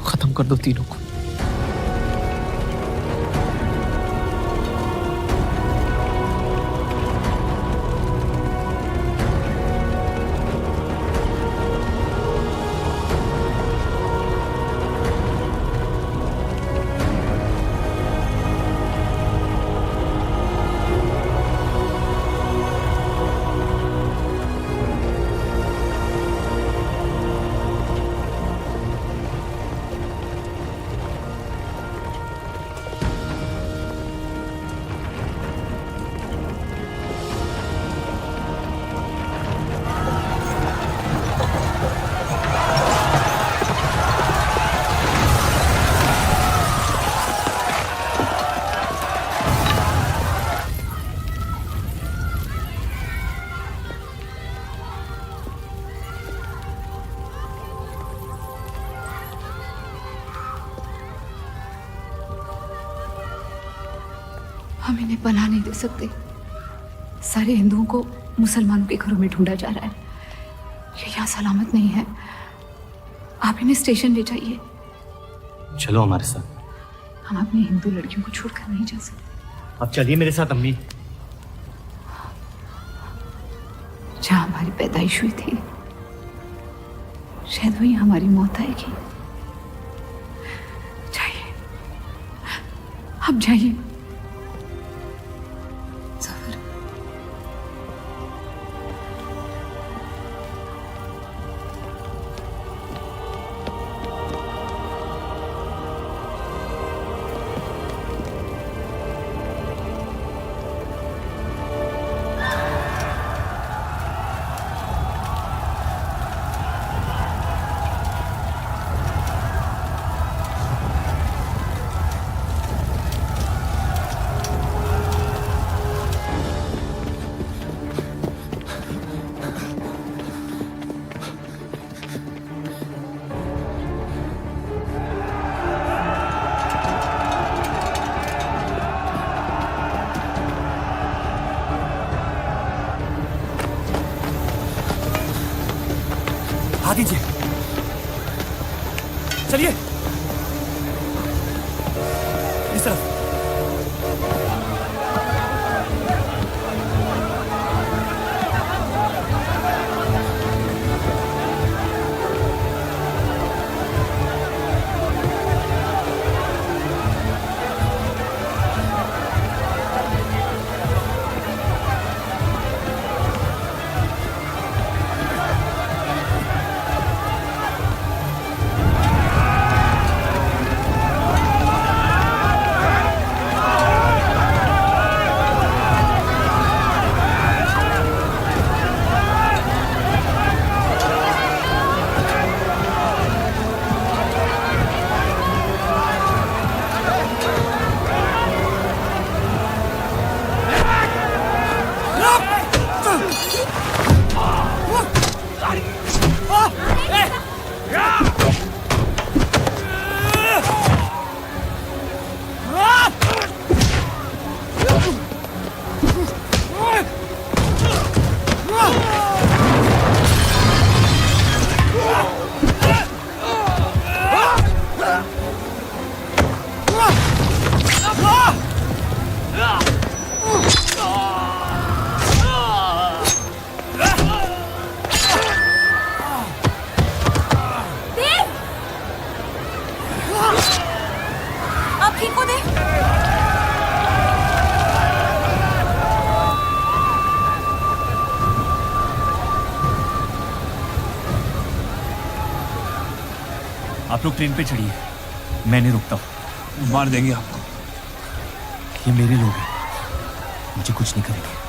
खत्म कर दो तीनों को। हम इन्हें पनाह नहीं दे सकते। सारे हिंदुओं को मुसलमानों के घरों में ढूंढा जा रहा है। ये यहाँ सलामत नहीं है। आप इन्हें स्टेशन ले जाइए। चलो हमारे साथ। हम अपनी हिंदू लड़कियों को छोड़कर नहीं जा सकते। अब चलिए मेरे साथ अम्मी। जहाँ हमारी पैदाइश हुई थी, शायद वही हमारी मौत आएगी। जाइए, अब जाइए। आ दीजिए, चलिए इस तरफ। आप लोग ट्रेन पे चढ़िए, मैं नहीं रुकता हूँ। मार देंगे आपको। ये मेरे लोग हैं, मुझे कुछ नहीं करेंगे।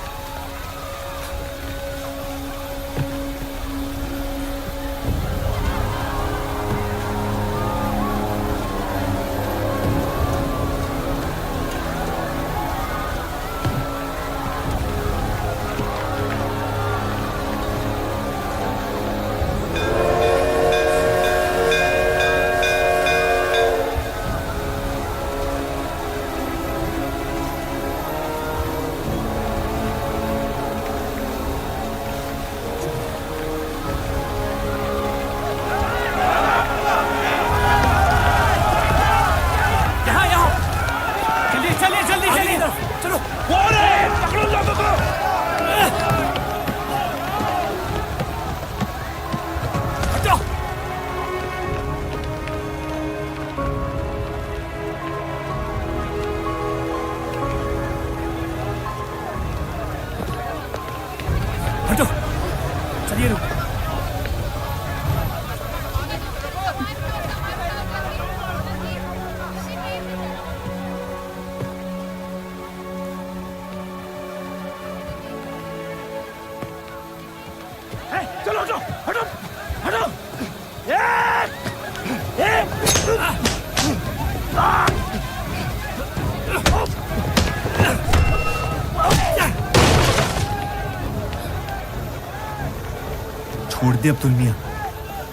छोड़ दे अब्दुल मियां,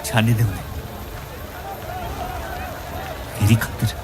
जाने दे उन्हें, मेरी खातिर।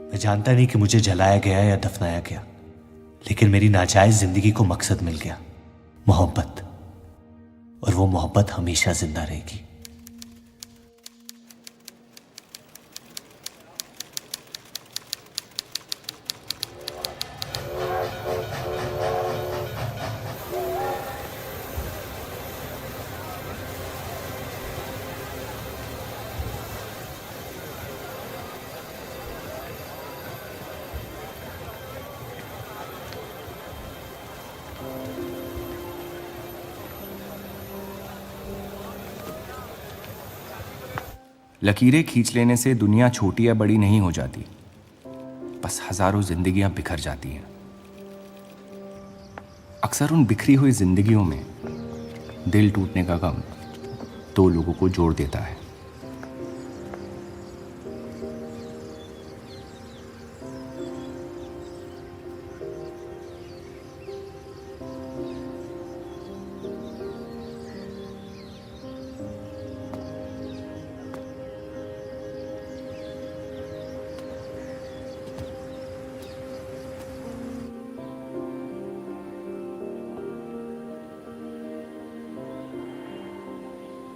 मैं जानता नहीं कि मुझे जलाया गया या दफनाया गया, लेकिन मेरी नाजायज जिंदगी को मकसद मिल गया, मोहब्बत। और वो मोहब्बत हमेशा जिंदा रहेगी। लकीरें खींच लेने से दुनिया छोटी या बड़ी नहीं हो जाती, बस हजारों जिंदगियां बिखर जाती हैं। अक्सर उन बिखरी हुई जिंदगियों में दिल टूटने का गम दो लोगों को जोड़ देता है।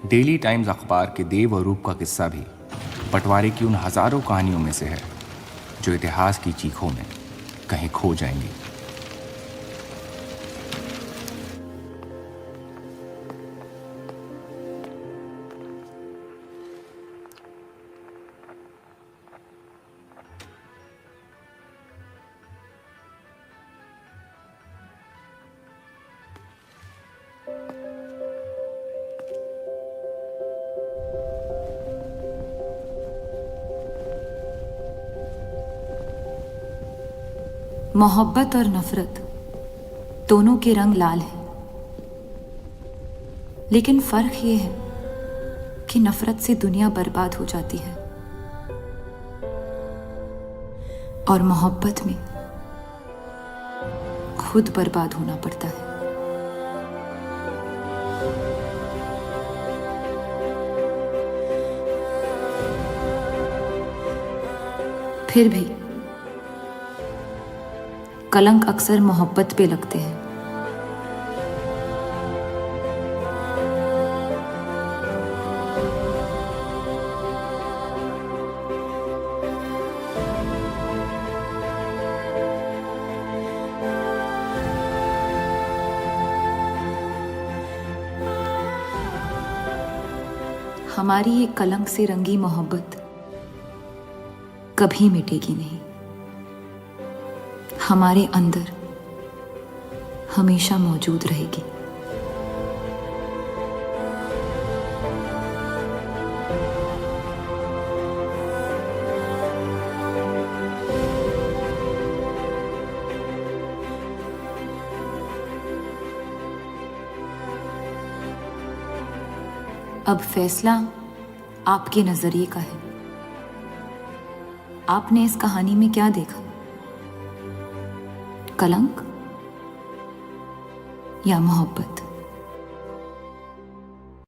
डेली टाइम्स अखबार के देव और रूप का किस्सा भी बंटवारे की उन हजारों कहानियों में से है जो इतिहास की चीखों में कहीं खो जाएंगी। मोहब्बत और नफरत दोनों के रंग लाल हैं, लेकिन फर्क ये है कि नफरत से दुनिया बर्बाद हो जाती है और मोहब्बत में खुद बर्बाद होना पड़ता है। फिर भी कलंक अक्सर मोहब्बत पे लगते हैं। हमारी ये कलंक से रंगी मोहब्बत कभी मिटेगी नहीं, हमारे अंदर हमेशा मौजूद रहेगी। अब फैसला आपके नजरिए का है। आपने इस कहानी में क्या देखा? कलंक या मोहब्बत?